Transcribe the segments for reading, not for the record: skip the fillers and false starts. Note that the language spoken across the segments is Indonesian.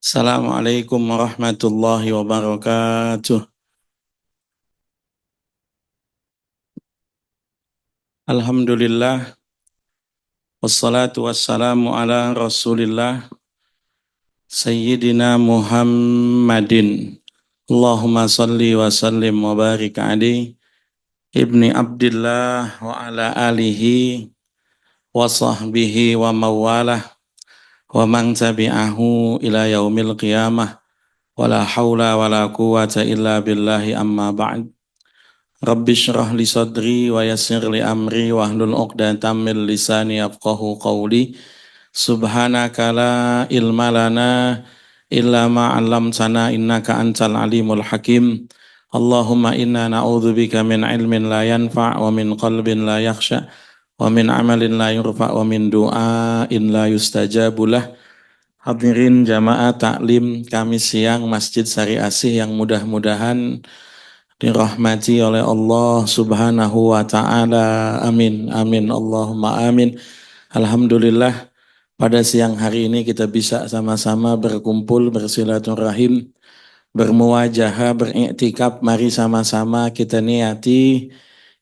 Assalamualaikum warahmatullahi wabarakatuh. Alhamdulillah, wassalatu wassalamu ala rasulillah, Sayyidina Muhammadin. Allahumma salli wa sallim wa barik alaihi, ibni Abdillah wa ala alihi wa sahbihi wa mawalah wa man tabi'ahu ila yaumil qiyamah wa la hawla wa la quwata illa billahi amma ba'd. Rabbi syrah li sadri wa yassir li amri wa hlul uqdatam min lisani yafqahu qawli. Subhanaka la ilma lana illa ma 'allamtana innaka antal alimul hakim. Allahumma inna na'udzubika min ilmin la yanfa' wa min qalbin la yakhsha wa min amalin la yurfa' wa min du'ain la yustajabulah. Hadirin jamaah taklim Kamis siang Masjid Sari Asih yang mudah-mudahan dirahmati oleh Allah Subhanahu wa taala. Amin. Amin. Allahumma amin. Alhamdulillah pada siang hari ini kita bisa sama-sama berkumpul bersilaturahim, bermuwajahah, beriktikaf. Mari sama-sama kita niati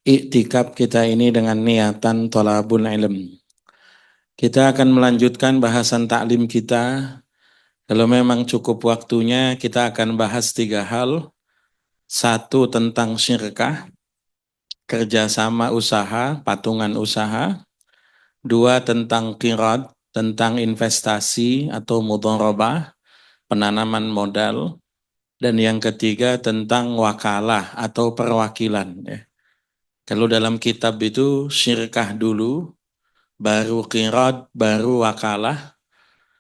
iktikaf kita ini dengan niatan thalabul ilm. Kita akan melanjutkan bahasan taklim kita. Kalau memang cukup waktunya kita akan bahas 3 hal. Satu tentang syirkah, kerjasama usaha, patungan usaha. Dua tentang qirad, tentang investasi atau mudharabah, penanaman modal. Dan yang ketiga tentang wakalah atau perwakilan. Kalau dalam kitab itu syirkah dulu, baru qirad, baru wakalah.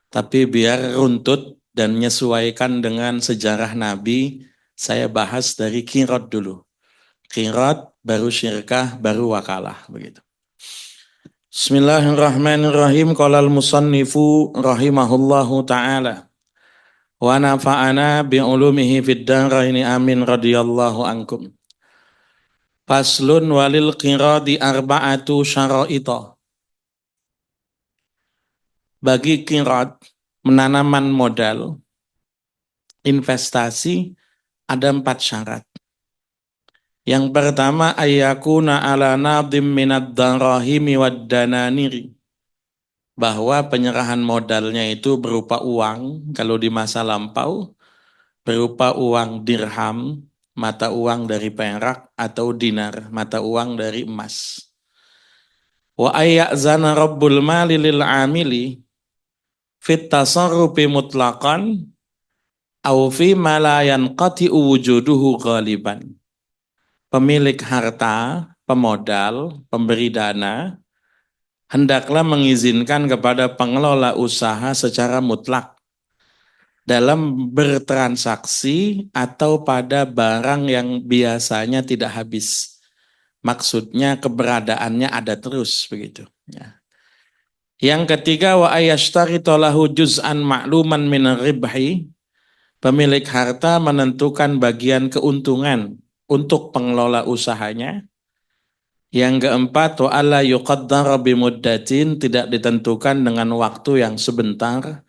Tapi biar runtut dan menyesuaikan dengan sejarah Nabi, saya bahas dari qirad dulu. Qirad, baru syirkah, baru wakalah, begitu. Bismillahirrahmanirrahim. Qala al-musannifu rahimahullahu ta'ala. Wa nafa'ana bi'ulumihi fid dharaini amin radhiyallahu ankum. Faslun walil qiradi arba'atu syara'ita. Bagi qirad, menanaman modal, investasi, ada 4 syarat. Yang pertama, ayyakuna ala nadim minad darahimi wad dananiri. Bahwa penyerahan modalnya itu berupa uang, kalau di masa lampau, berupa uang dirham, mata uang dari perak, atau dinar, mata uang dari emas. Wa ayya'zana rabbul mali lil amili fit tasarrufi mutlaqan au fi ma la yanqati'u wujuduhu ghaliban. Pemilik harta, pemodal, pemberi dana, hendaklah mengizinkan kepada pengelola usaha secara mutlak dalam bertransaksi atau pada barang yang biasanya tidak habis. Maksudnya keberadaannya ada terus begitu. Ya. Yang ketiga, wa ayashtaritu lahu juz'an ma'luman min ribhi. Pemilik harta menentukan bagian keuntungan untuk pengelola usahanya. Yang keempat, wa alla yuqaddara bimuddatin, tidak ditentukan dengan waktu yang sebentar.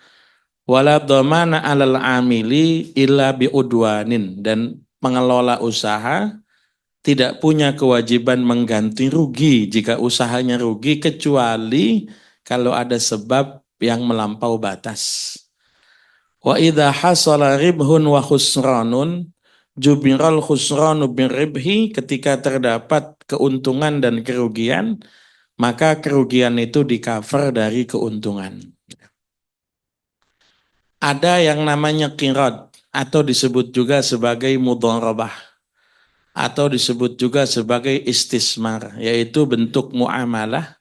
Wala dhamana 'alal 'amili illa biudwanin, dan pengelola usaha tidak punya kewajiban mengganti rugi jika usahanya rugi kecuali kalau ada sebab yang melampau batas. Wa idza hasala ribhun wa khusranun jubiral khusranu birribhi, ketika terdapat keuntungan dan kerugian, maka kerugian itu di-cover dari keuntungan. Ada yang namanya qirad atau disebut juga sebagai mudharabah atau disebut juga sebagai istismar, yaitu bentuk muamalah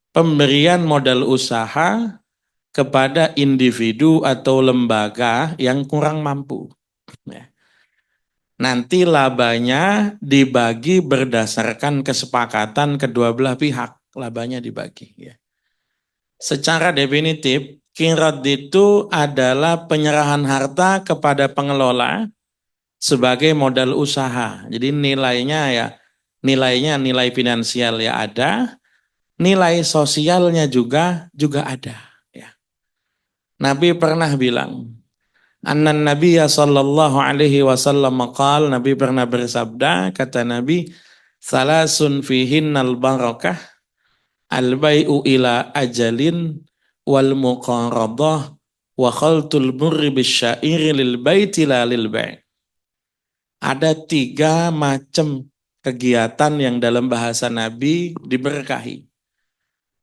pemberian modal usaha kepada individu atau lembaga yang kurang mampu. Nanti labanya dibagi berdasarkan kesepakatan kedua belah pihak, labanya dibagi. Secara definitif, qirad itu adalah penyerahan harta kepada pengelola sebagai modal usaha. Jadi nilainya nilai finansial ya ada, nilai sosialnya juga ada. Ya. Nabi pernah bilang, Anna Nabiya sallallahu alaihi wasallam qala, Nabi pernah bersabda, kata Nabi, salasun fihinnal barakah, al-bai'u ila ajalin wal muqaradah wa khaltul murri bisyairi lil baiti la lil bai'. Ada 3 macam kegiatan yang dalam bahasa Nabi diberkahi.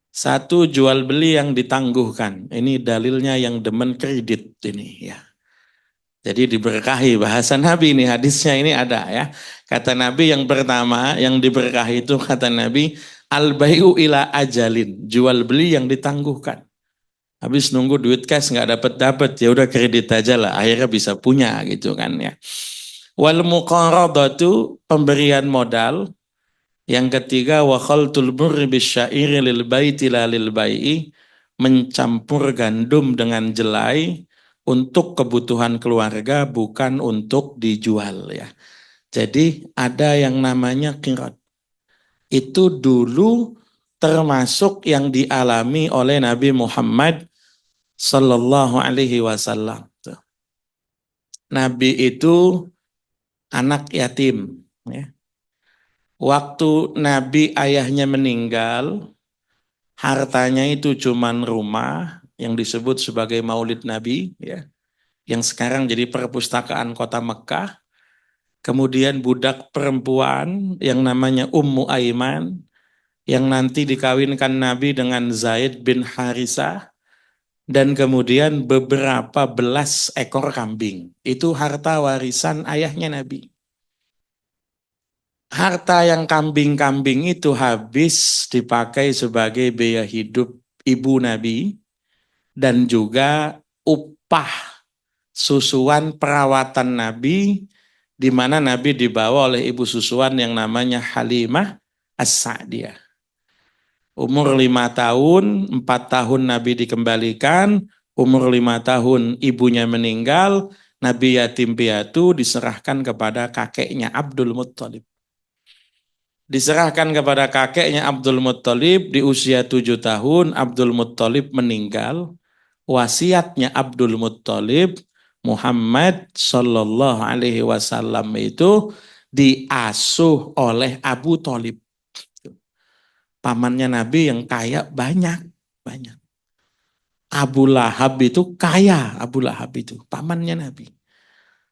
1, jual beli yang ditangguhkan. Ini dalilnya yang demen kredit ini ya. Jadi diberkahi bahasa Nabi ini, hadisnya ini ada ya. Kata Nabi yang pertama yang diberkahi itu kata Nabi, al-bai'u ila ajalin, jual beli yang ditangguhkan. Habis nunggu duit cash nggak dapat ya udah kredit aja lah, akhirnya bisa punya gitu kan ya. Wal muqaradatu, pemberian modal. Yang ketiga, wa khaltul murri bisyairi lil baiti la lil bai'i, mencampur gandum dengan jelai untuk kebutuhan keluarga, bukan untuk dijual ya. Jadi ada yang namanya qirat. Itu dulu termasuk yang dialami oleh Nabi Muhammad sallallahu alaihi wasallam. Nabi itu anak yatim ya. Waktu Nabi ayahnya meninggal, hartanya itu cuman rumah yang disebut sebagai Maulid Nabi ya, yang sekarang jadi perpustakaan kota Mekah. Kemudian budak perempuan yang namanya Ummu Aiman, yang nanti dikawinkan Nabi dengan Zaid bin Harisah, dan kemudian beberapa belas ekor kambing. Itu harta warisan ayahnya Nabi. Harta yang kambing-kambing itu habis dipakai sebagai biaya hidup ibu Nabi dan juga upah susuan perawatan Nabi, di mana Nabi dibawa oleh ibu susuan yang namanya Halimah As-Sa'diyah. Umur 5 tahun, 4 tahun Nabi dikembalikan, umur 5 tahun ibunya meninggal, Nabi yatim piatu diserahkan kepada kakeknya Abdul Muttalib. Diserahkan kepada kakeknya Abdul Muttalib di usia 7 tahun, Abdul Muttalib meninggal. Wasiatnya Abdul Muttalib, Muhammad Sallallahu Alaihi Wasallam itu diasuh oleh Abu Thalib. Pamannya Nabi yang kaya banyak. Abu Lahab itu kaya, Abu Lahab itu pamannya Nabi.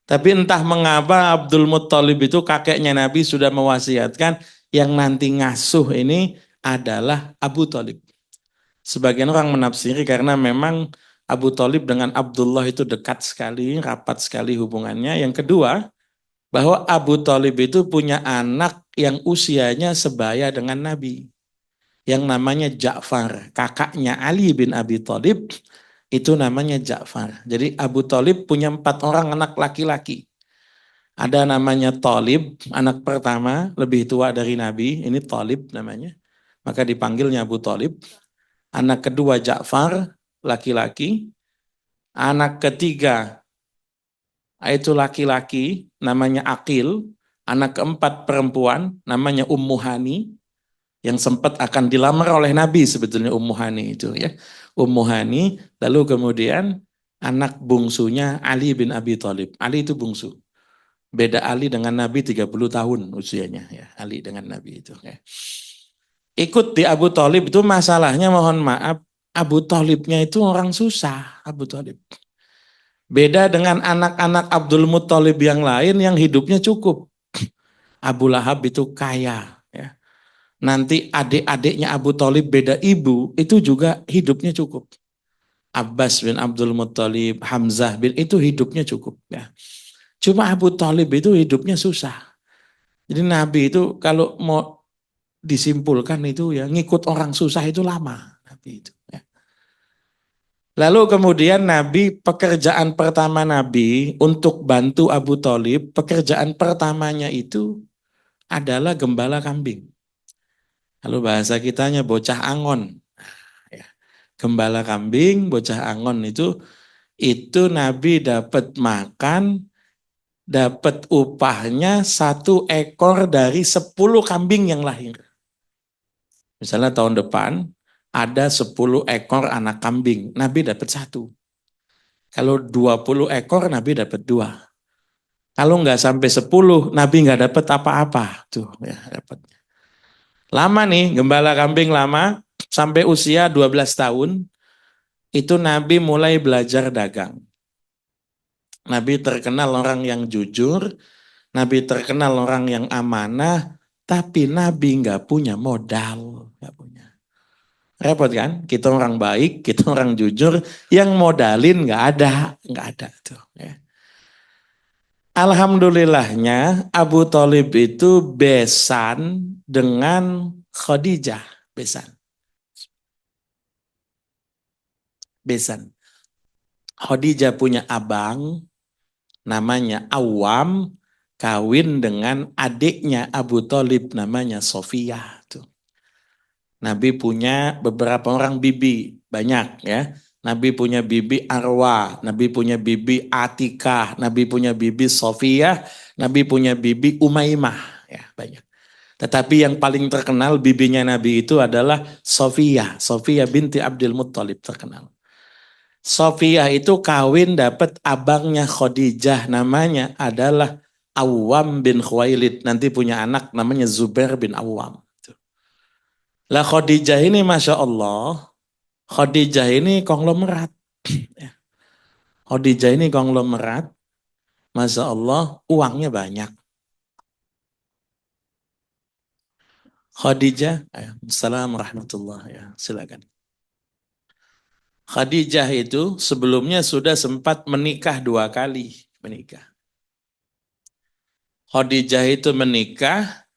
Tapi entah mengapa Abdul Muttalib itu kakeknya Nabi sudah mewasiatkan yang nanti ngasuh ini adalah Abu Thalib. Sebagian orang menafsiri karena memang Abu Thalib dengan Abdullah itu dekat sekali, rapat sekali hubungannya. Yang kedua, bahwa Abu Thalib itu punya anak yang usianya sebaya dengan Nabi, yang namanya Ja'far. Kakaknya Ali bin Abi Thalib itu namanya Ja'far. Jadi Abu Thalib punya 4 orang anak laki-laki. Ada namanya Thalib, anak pertama, lebih tua dari Nabi, ini Thalib namanya. Maka dipanggilnya Abu Thalib. Anak kedua Ja'far, laki-laki. Anak ketiga, itu laki-laki, namanya Aqil. Anak keempat perempuan, namanya Ummu Hani, yang sempat akan dilamar oleh Nabi sebetulnya Ummu Hani itu ya. Ummu Hani, lalu kemudian anak bungsunya Ali bin Abi Thalib. Ali itu bungsu. Beda Ali dengan Nabi 30 tahun usianya ya, Ali dengan Nabi itu ya. Ikut di Abu Thalib itu masalahnya, mohon maaf, Abu Thalibnya itu orang susah, Abu Thalib. Beda dengan anak-anak Abdul Muttalib yang lain yang hidupnya cukup. Abu Lahab itu kaya ya. Nanti adik-adiknya Abu Thalib beda ibu itu juga hidupnya cukup. Abbas bin Abdul Muttalib, Hamzah bin itu hidupnya cukup ya. Cuma Abu Thalib itu hidupnya susah. Jadi Nabi itu kalau mau disimpulkan itu ya ngikut orang susah itu lama. Nabi itu ya. Lalu kemudian Nabi, pekerjaan pertama Nabi untuk bantu Abu Thalib, pekerjaan pertamanya itu adalah gembala kambing. Lalu bahasa kitanya bocah angon. Ya. Gembala kambing, bocah angon itu Nabi dapat makan, dapat upahnya 1 ekor dari 10 kambing yang lahir. Misalnya tahun depan ada 10 ekor anak kambing, Nabi dapat 1. Kalau 20 ekor Nabi dapat 2. Kalau nggak sampai 10, Nabi nggak dapat apa-apa. Tuh ya dapat. Lama nih, gembala kambing lama, sampai usia 12 tahun, itu Nabi mulai belajar dagang. Nabi terkenal orang yang jujur, Nabi terkenal orang yang amanah, tapi Nabi nggak punya modal. Nggak punya. Repot kan? Kita orang baik, kita orang jujur, yang modalin nggak ada. Nggak ada tuh. Ya. Alhamdulillahnya Abu Thalib itu besan dengan Khadijah. Besan. Besan. Khadijah punya abang, namanya Awam, kawin dengan adiknya Abu Thalib, namanya Sofia. Tuh. Nabi punya beberapa orang bibi, banyak ya. Nabi punya bibi Arwa, Nabi punya bibi Atikah, Nabi punya bibi Sofia, Nabi punya bibi Umaymah, ya banyak. Tetapi yang paling terkenal bibinya Nabi itu adalah Sofia, Sofia binti Abdul Muttalib terkenal. Sofia itu kawin dapat abangnya Khadijah, namanya adalah Awam bin Khuwailid, nanti punya anak namanya Zubair bin Awam. Lah Khadijah ini Masya Allah, Khadijah ini konglomerat. Khadijah ini konglomerat, Masya Allah uangnya banyak. Khadijah, Assalamualaikum warahmatullahi wabarakatuh. Silakan. Khadijah itu sebelumnya sudah sempat menikah 2 kali. Menikah. Khadijah itu menikah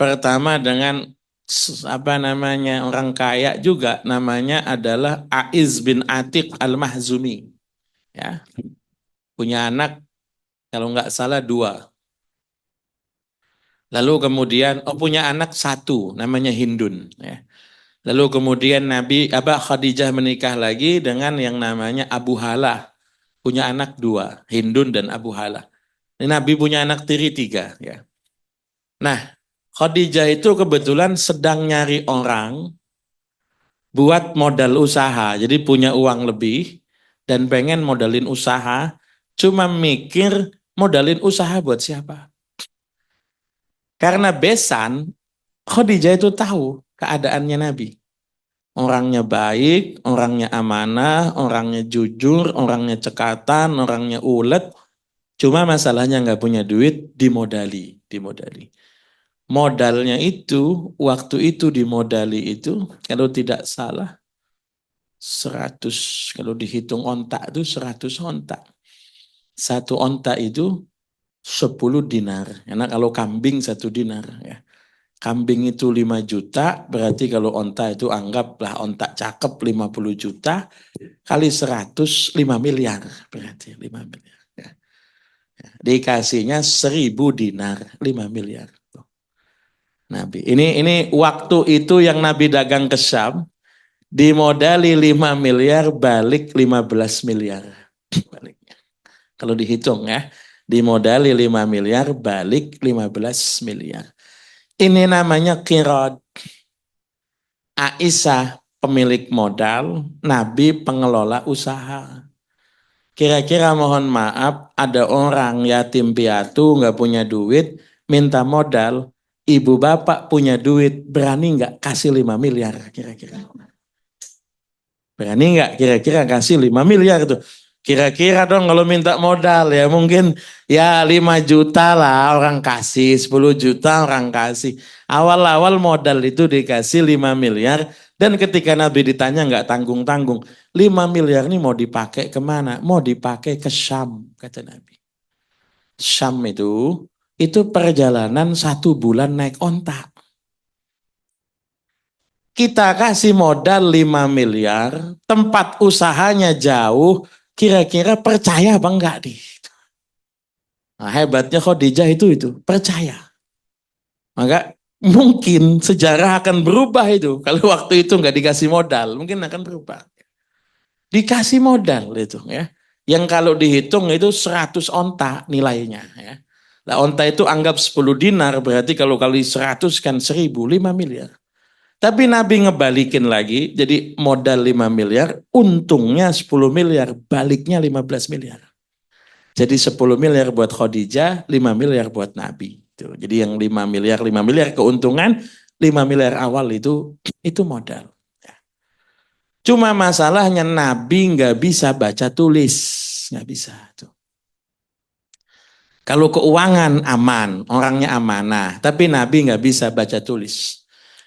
pertama dengan apa namanya orang kaya juga, namanya adalah Aiz bin Atiq Al-Mahzumi. Ya, punya anak kalau nggak salah 2. Lalu kemudian punya anak 1 namanya Hindun. Ya. Lalu kemudian Khadijah menikah lagi dengan yang namanya Abu Halah, punya anak 2, Hindun dan Abu Halah. Ini Nabi punya anak tiri 3. Ya. Nah, Khadijah itu kebetulan sedang nyari orang buat modal usaha, jadi punya uang lebih dan pengen modalin usaha, cuma mikir modalin usaha buat siapa. Karena besan, Khadijah itu tahu keadaannya Nabi. Orangnya baik, orangnya amanah, orangnya jujur, orangnya cekatan, orangnya ulet. Cuma masalahnya nggak punya duit, dimodali. Modalnya itu, waktu itu dimodali itu, kalau tidak salah, 100, kalau dihitung ontak itu 100 ontak. 1 ontak itu 10 dinar. Karena kalau kambing 1 dinar. Ya. Kambing itu 5 juta, berarti kalau onta itu anggaplah onta cakep 50 juta, kali 100, 5 miliar. Berarti 5 miliar. Ya. Dikasihnya 1000 dinar, 5 miliar. Nabi. Ini waktu itu yang Nabi dagang ke Syam, dimodali 5 miliar, balik 15 miliar. Baliknya. Kalau dihitung ya, dimodali 5 miliar, balik 15 miliar. Ini namanya qirad. Aisyah pemilik modal, Nabi pengelola usaha. Kira-kira mohon maaf, ada orang yatim piatu nggak punya duit, minta modal, ibu bapak punya duit, berani nggak kasih 5 miliar kira-kira? Berani nggak kira-kira kasih 5 miliar itu? Kira-kira dong kalau minta modal ya mungkin ya 5 juta lah orang kasih, 10 juta orang kasih. Awal-awal modal itu dikasih 5 miliar dan ketika Nabi ditanya nggak tanggung-tanggung. 5 miliar ini mau dipakai kemana? Mau dipakai ke Syam, kata Nabi. Syam itu perjalanan 1 bulan naik onta. Kita kasih modal 5 miliar, tempat usahanya jauh, kira-kira percaya apa enggak nih? Nah, hebatnya Khadijah itu percaya. Maka mungkin sejarah akan berubah itu. Kalau waktu itu enggak dikasih modal, mungkin akan berubah. Dikasih modal itu ya. Yang kalau dihitung itu 100 onta nilainya ya. Nah, onta itu anggap 10 dinar, berarti kalau kali 100 kan 1000, 5 miliar. Tapi Nabi ngebalikin lagi, jadi modal 5 miliar, untungnya 10 miliar, baliknya 15 miliar. Jadi 10 miliar buat Khadijah, 5 miliar buat Nabi. Tuh, jadi yang 5 miliar keuntungan, 5 miliar awal itu modal. Cuma masalahnya Nabi nggak bisa baca tulis, nggak bisa. Tuh. Kalau keuangan aman, orangnya amanah, tapi Nabi nggak bisa baca tulis.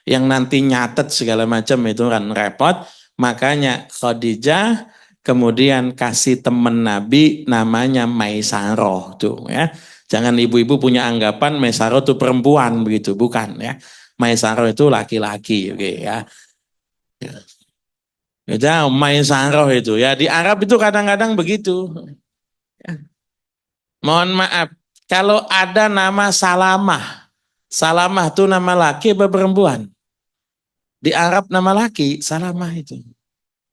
Yang nanti nyatet segala macam itu kan repot, makanya Khadijah kemudian kasih temen Nabi namanya Maisaroh tuh ya. Jangan ibu-ibu punya anggapan Maisaroh itu perempuan begitu, bukan ya. Maisaroh itu laki-laki, oke ya. Ya, Maisaroh itu ya di Arab itu kadang-kadang begitu. Ya. Mohon maaf, kalau ada nama Salamah, Salamah itu nama laki apa perempuan? Di Arab nama laki, Salamah itu.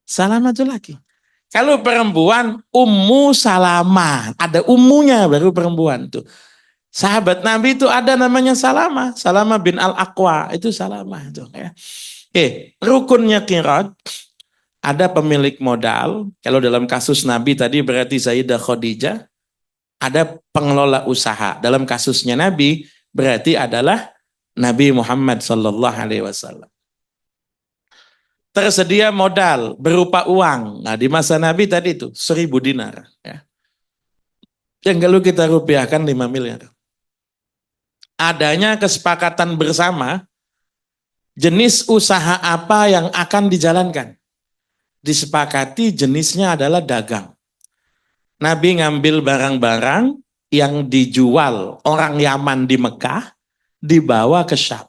Salamah itu laki. Kalau perempuan, Ummu Salamah. Ada ummunya baru perempuan tuh. Sahabat Nabi itu ada namanya Salamah. Salamah bin Al-Aqwa. Itu Salamah itu ya. Oke, rukunnya Qirat. Ada pemilik modal. Kalau dalam kasus Nabi tadi berarti Sayyidah Khadijah. Ada pengelola usaha. Dalam kasusnya Nabi berarti adalah Nabi Muhammad Sallallahu Alaihi Wasallam. Tersedia modal berupa uang. Nah di masa Nabi tadi itu 1.000 dinar. Ya. Yang kalau kita rupiahkan 5 miliar. Adanya kesepakatan bersama jenis usaha apa yang akan dijalankan. Disepakati jenisnya adalah dagang. Nabi ngambil barang-barang yang dijual orang Yaman di Mekah, dibawa ke Syam.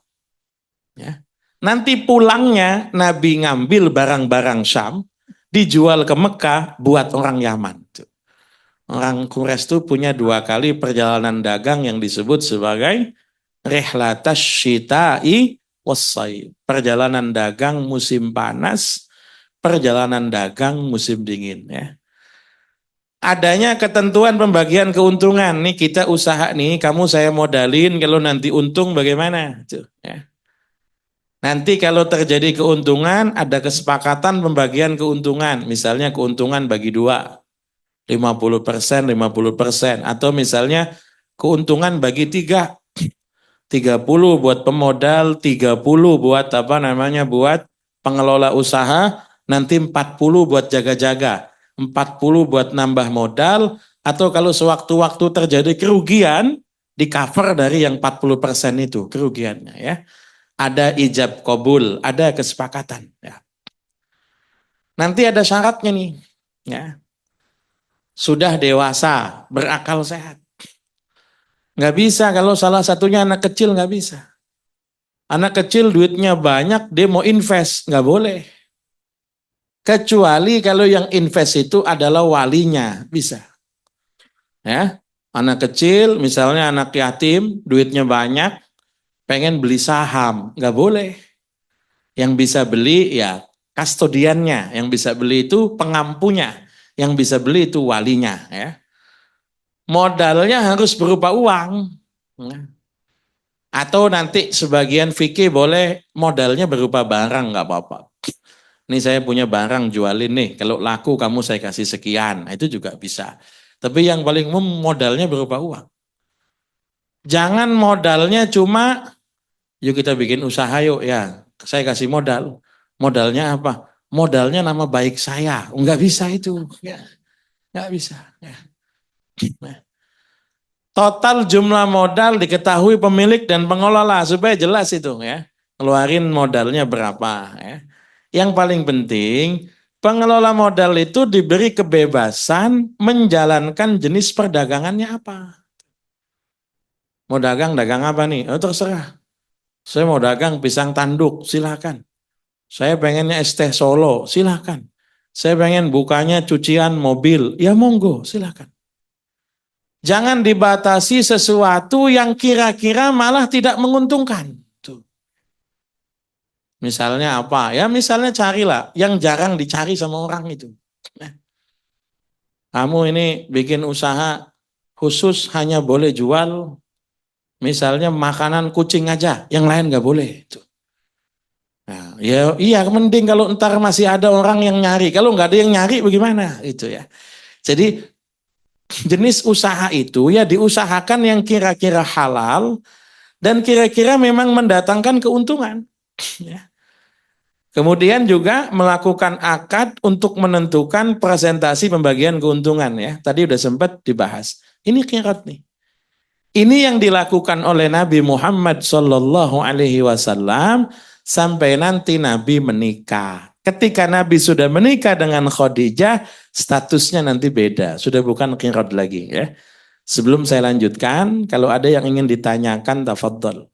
Ya. Nanti pulangnya Nabi ngambil barang-barang Syam, dijual ke Mekah buat orang Yaman. Orang Quraisy itu punya 2 kali perjalanan dagang yang disebut sebagai rihlatas syita'i wassai. Perjalanan dagang musim panas, perjalanan dagang musim dingin. Ya. Adanya ketentuan pembagian keuntungan. Nih kita usaha nih, kamu saya modalin, kalau nanti untung bagaimana? Tuh, ya. Nanti kalau terjadi keuntungan, ada kesepakatan pembagian keuntungan. Misalnya keuntungan bagi 2, 50%, 50%. Atau misalnya keuntungan bagi 3, 30 buat pemodal, 30 buat buat pengelola usaha, nanti 40 buat jaga-jaga, 40 buat nambah modal, atau kalau sewaktu-waktu terjadi kerugian, di cover dari yang 40% itu kerugiannya ya. Ada ijab qabul, ada kesepakatan. Ya. Nanti ada syaratnya nih, ya. Sudah dewasa, berakal sehat. Nggak bisa kalau salah satunya anak kecil, nggak bisa. Anak kecil duitnya banyak, dia mau invest, nggak boleh. Kecuali kalau yang invest itu adalah walinya, bisa. Ya, anak kecil, misalnya anak yatim, duitnya banyak, pengen beli saham, nggak boleh. Yang bisa beli ya kastodiannya, yang bisa beli itu pengampunya, yang bisa beli itu walinya. Ya. Modalnya harus berupa uang. Ya. Atau nanti sebagian fikih boleh modalnya berupa barang, nggak apa-apa. Ini saya punya barang jualin nih, kalau laku kamu saya kasih sekian, nah, itu juga bisa. Tapi yang paling umum modalnya berupa uang. Jangan modalnya cuma, yuk kita bikin usaha yuk ya, saya kasih modal. Modalnya apa? Modalnya nama baik saya. Enggak bisa itu. Ya, enggak bisa. Ya. Nah. Total jumlah modal diketahui pemilik dan pengelola supaya jelas itu ya. Keluarin modalnya berapa ya. Yang paling penting pengelola modal itu diberi kebebasan menjalankan jenis perdagangannya apa. Mau dagang apa nih? Oh, terserah. Saya mau dagang pisang tanduk, silakan. Saya pengennya es teh Solo, silakan. Saya pengen bukanya cucian mobil, ya monggo, silakan. Jangan dibatasi sesuatu yang kira-kira malah tidak menguntungkan. Tuh. Misalnya apa? Ya misalnya carilah yang jarang dicari sama orang itu. Kamu ini bikin usaha khusus hanya boleh jual misalnya makanan kucing aja, yang lain nggak boleh. Tuh. Nah, ya iya mending kalau ntar masih ada orang yang nyari. Kalau nggak ada yang nyari bagaimana itu ya. Jadi jenis usaha itu ya diusahakan yang kira-kira halal dan kira-kira memang mendatangkan keuntungan. Ya. Kemudian juga melakukan akad untuk menentukan presentasi pembagian keuntungan ya. Tadi udah sempat dibahas. Ini qirat nih. Ini yang dilakukan oleh Nabi Muhammad Shallallahu Alaihi Wasallam sampai nanti Nabi menikah. Ketika Nabi sudah menikah dengan Khadijah, statusnya nanti beda, sudah bukan qirat lagi ya. Sebelum saya lanjutkan, kalau ada yang ingin ditanyakan, tafadhol.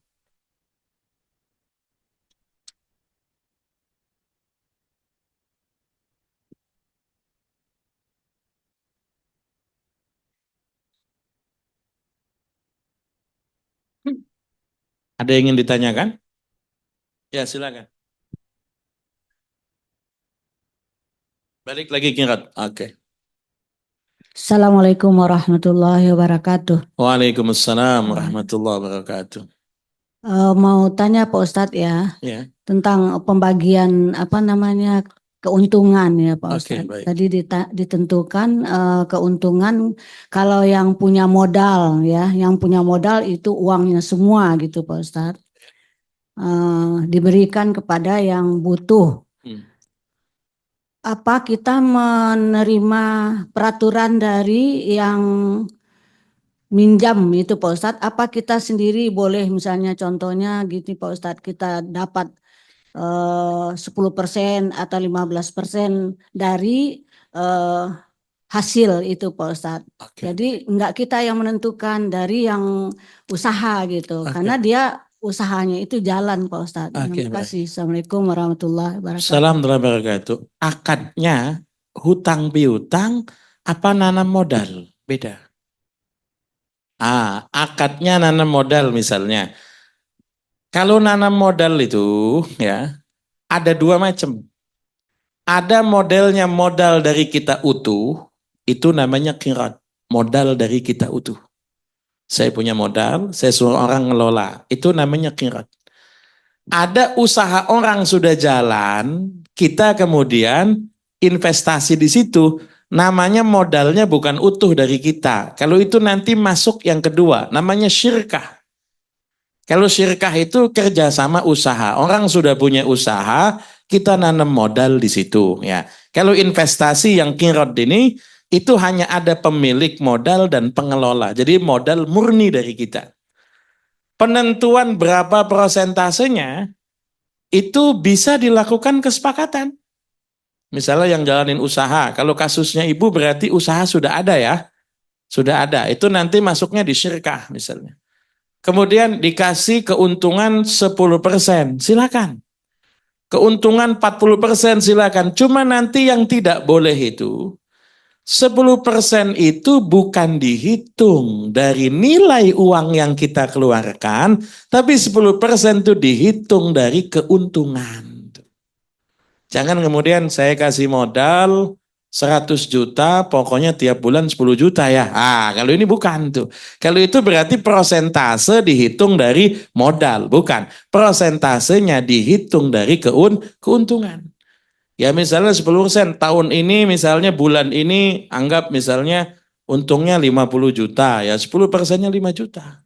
Ada yang ingin ditanyakan? Ya silakan. Balik lagi qirat. Oke. Assalamualaikum warahmatullahi wabarakatuh. Waalaikumsalam warahmatullahi wabarakatuh. Mau tanya Pak Ustadz ya Ya, tentang pembagian keuntungan ya Pak oke Ustadz. baik. Tadi ditentukan keuntungan kalau yang punya modal ya, yang punya modal itu uangnya semua gitu Pak Ustadz. Diberikan kepada yang butuh. Apa kita menerima peraturan dari yang minjam itu Pak Ustadz, apa kita sendiri boleh misalnya contohnya gitu Pak Ustadz, kita dapat 10% atau 15% dari eh, hasil itu Pak Ustadz. Oke. Jadi enggak kita yang menentukan dari yang usaha gitu, Oke. karena dia usahanya itu jalan Pak Ustadz. Oke, Terima baik. kasih. Assalamualaikum warahmatullahi wabarakatuh. Assalamualaikum warahmatullahi wabarakatuh. Akadnya hutang piutang apa nanam modal? Beda. Akadnya nanam modal misalnya. Kalau nanam modal itu ya ada dua macam. Ada modelnya modal dari kita utuh, itu namanya qirat. Modal dari kita utuh. Saya punya modal, saya suruh orang ngelola. Itu namanya qirat. Ada usaha orang sudah jalan, kita kemudian investasi di situ, namanya modalnya bukan utuh dari kita. Kalau itu nanti masuk yang kedua, namanya syirkah. Kalau syirkah itu kerjasama usaha, orang sudah punya usaha, kita nanam modal di situ. Ya, kalau investasi yang kirot ini itu hanya ada pemilik modal dan pengelola, jadi modal murni dari kita. Penentuan berapa prosentasenya itu bisa dilakukan kesepakatan. Misalnya yang jalanin usaha, kalau kasusnya ibu berarti usaha sudah ada ya, sudah ada. Itu nanti masuknya di syirkah misalnya. Kemudian dikasih keuntungan 10%, silakan. Keuntungan 40% silakan. Cuma nanti yang tidak boleh itu, 10% itu bukan dihitung dari nilai uang yang kita keluarkan, tapi 10% itu dihitung dari keuntungan. Jangan kemudian saya kasih modal 100 juta, pokoknya tiap bulan 10 juta ya. Kalau ini bukan tuh. Kalau itu berarti prosentase dihitung dari modal, bukan. Prosentasenya dihitung dari keuntungan. Ya misalnya 10%, tahun ini misalnya bulan ini anggap misalnya untungnya 50 juta, ya 10%-nya 5 juta.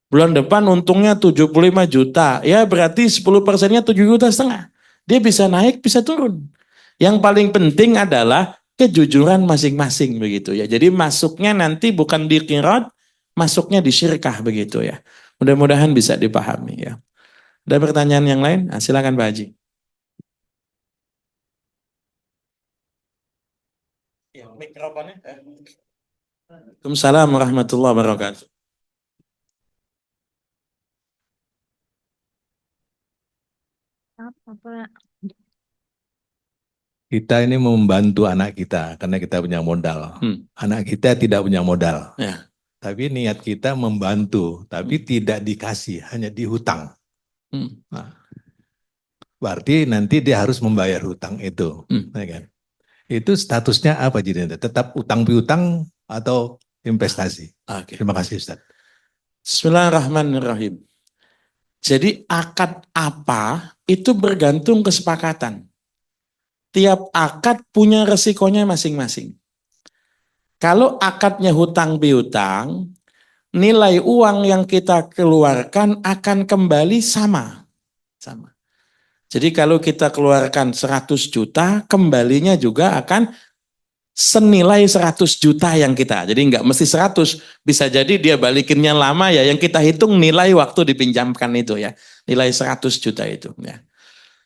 Bulan depan untungnya 75 juta, ya berarti 10%-nya 7 juta setengah. Dia bisa naik, bisa turun. Yang paling penting adalah kejujuran masing-masing begitu ya. Jadi masuknya nanti bukan di qirat, masuknya di syirkah begitu ya. Mudah-mudahan bisa dipahami ya. Ada pertanyaan yang lain? Silakan Pak Haji. Ya, mikrofonnya. Waalaikumsalam warahmatullahi wabarakatuh. Kita ini membantu anak kita karena kita punya modal. Anak kita tidak punya modal. Ya. Tapi niat kita membantu, tapi tidak dikasih, hanya dihutang. Nah, berarti nanti dia harus membayar hutang itu. Ya kan? Itu statusnya apa jadi? Tetap utang piutang atau investasi? Terima kasih Ustaz. Bismillahirrahmanirrahim. Jadi akad apa itu bergantung kesepakatan. Tiap akad punya resikonya masing-masing. Kalau akadnya hutang piutang, nilai uang yang kita keluarkan akan kembali sama. Jadi kalau kita keluarkan 100 juta, kembalinya juga akan senilai 100 juta yang kita. Jadi nggak mesti 100, bisa jadi dia balikinnya lama ya, yang kita hitung nilai waktu dipinjamkan itu ya. Nilai 100 juta itu ya.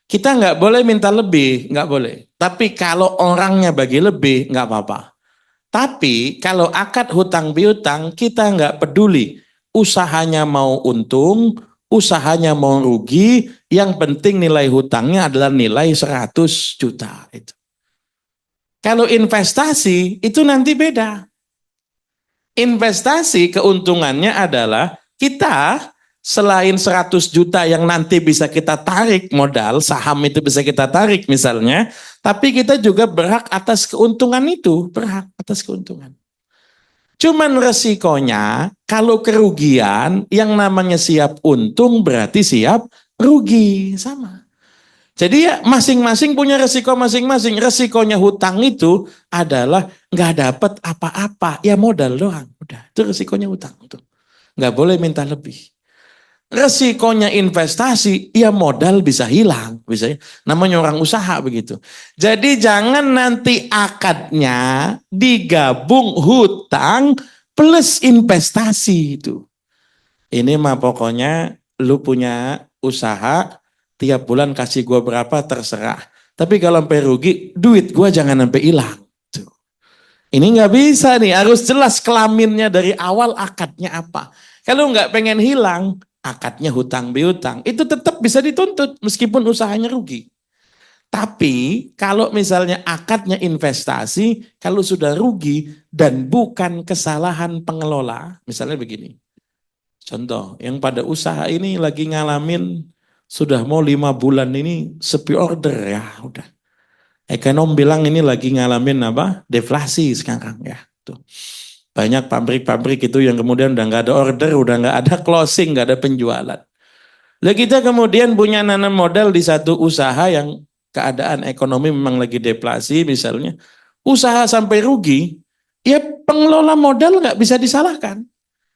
Kita nggak boleh minta lebih, nggak boleh. Tapi kalau orangnya bagi lebih, nggak apa-apa. Tapi kalau akad hutang piutang, kita nggak peduli. Usahanya mau untung, usahanya mau rugi, yang penting nilai hutangnya adalah nilai 100 juta. Itu. Kalau investasi, itu nanti beda. Investasi keuntungannya adalah kita selain 100 juta yang nanti bisa kita tarik modal, saham itu bisa kita tarik misalnya, tapi kita juga berhak atas keuntungan itu, berhak atas keuntungan. Cuman resikonya, kalau kerugian, yang namanya siap untung berarti siap rugi, sama. Jadi ya masing-masing punya resiko masing-masing. Resikonya hutang itu adalah nggak dapat apa-apa, ya modal doang. Udah, itu resikonya hutang tuh. Nggak boleh minta lebih. Resikonya investasi, ya modal bisa hilang, bisa namanya orang usaha begitu. Jadi jangan nanti akadnya digabung hutang plus investasi itu. Ini mah pokoknya lu punya usaha, tiap bulan kasih gua berapa terserah. Tapi kalau sampai rugi, duit gua jangan sampai hilang. Tuh. Ini nggak bisa nih, harus jelas kelaminnya dari awal akadnya apa. Kalau nggak pengen hilang, akadnya hutang piutang, itu tetap bisa dituntut meskipun usahanya rugi. Tapi kalau misalnya akadnya investasi, kalau sudah rugi dan bukan kesalahan pengelola, misalnya begini. Contoh, yang pada usaha ini lagi ngalamin sudah mau 5 bulan ini sepi order ya, udah. Ekonom bilang ini lagi ngalamin apa? Deflasi sekarang ya. Tuh. Banyak pabrik-pabrik itu yang kemudian udah nggak ada order, udah nggak ada closing, nggak ada penjualan. Lalu kita kemudian punya nanam modal di satu usaha yang keadaan ekonomi memang lagi deflasi misalnya. Usaha sampai rugi, ya pengelola modal nggak bisa disalahkan.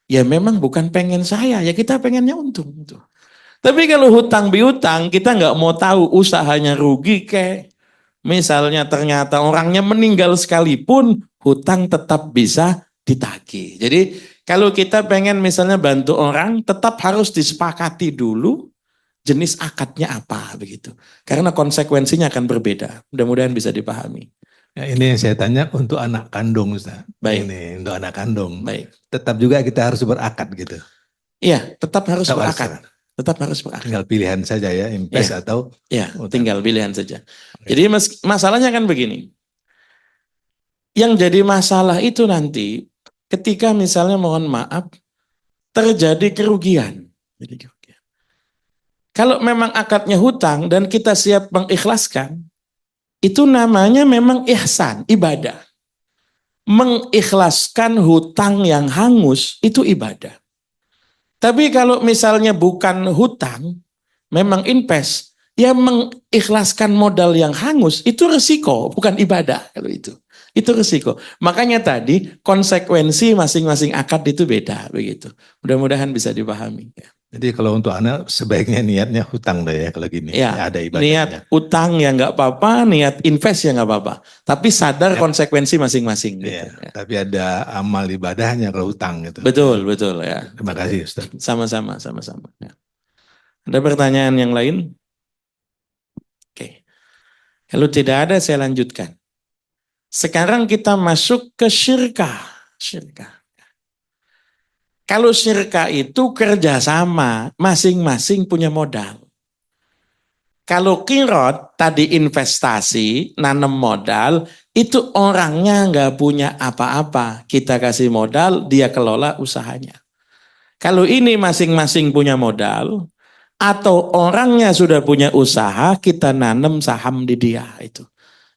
Ya memang bukan pengen saya, ya kita pengennya untung. Tuh. Tapi kalau hutang piutang, kita nggak mau tahu usahanya rugi kayak. Misalnya ternyata orangnya meninggal sekalipun, hutang tetap bisa ditagih. Jadi kalau kita pengen misalnya bantu orang, tetap harus disepakati dulu jenis akadnya apa begitu. Karena konsekuensinya akan berbeda. Mudah-mudahan bisa dipahami. Ya, ini yang saya tanya untuk anak kandung, Ustaz. Baik. Ini untuk anak kandung. Baik. Tetap juga kita harus berakad gitu. Iya, tetap harus berakad. Tetap harus berakad. Tinggal pilihan saja ya, invest atau ya, tinggal pilihan saja. Jadi masalahnya kan begini. Yang jadi masalah itu nanti ketika misalnya mohon maaf terjadi kerugian. Kalau memang akadnya hutang dan kita siap mengikhlaskan, itu namanya memang ihsan, ibadah. Mengikhlaskan hutang yang hangus itu ibadah. Tapi kalau misalnya bukan hutang, memang invest, ya mengikhlaskan modal yang hangus, itu resiko, bukan ibadah kalau itu. Itu resiko. Makanya tadi konsekuensi masing-masing akad itu beda begitu. Mudah-mudahan bisa dipahami. Jadi kalau untuk anak sebaiknya niatnya hutang deh ya kalau gini. Ya, ada ibadahnya. Niat utang ya nggak apa-apa, niat invest ya nggak apa-apa. Tapi sadar konsekuensi masing-masing. Gitu. Ya. Tapi ada amal ibadahnya kalau hutang gitu. Betul ya. Terima kasih Ustaz. Sama-sama. Ya. Ada pertanyaan yang lain? Oke. Kalau tidak ada saya lanjutkan. Sekarang kita masuk ke syirkah. Kalau syirkah itu kerjasama, masing-masing punya modal. Kalau qirad tadi investasi, nanam modal, itu orangnya nggak punya apa-apa. Kita kasih modal, dia kelola usahanya. Kalau ini masing-masing punya modal, atau orangnya sudah punya usaha, kita nanam saham di dia itu.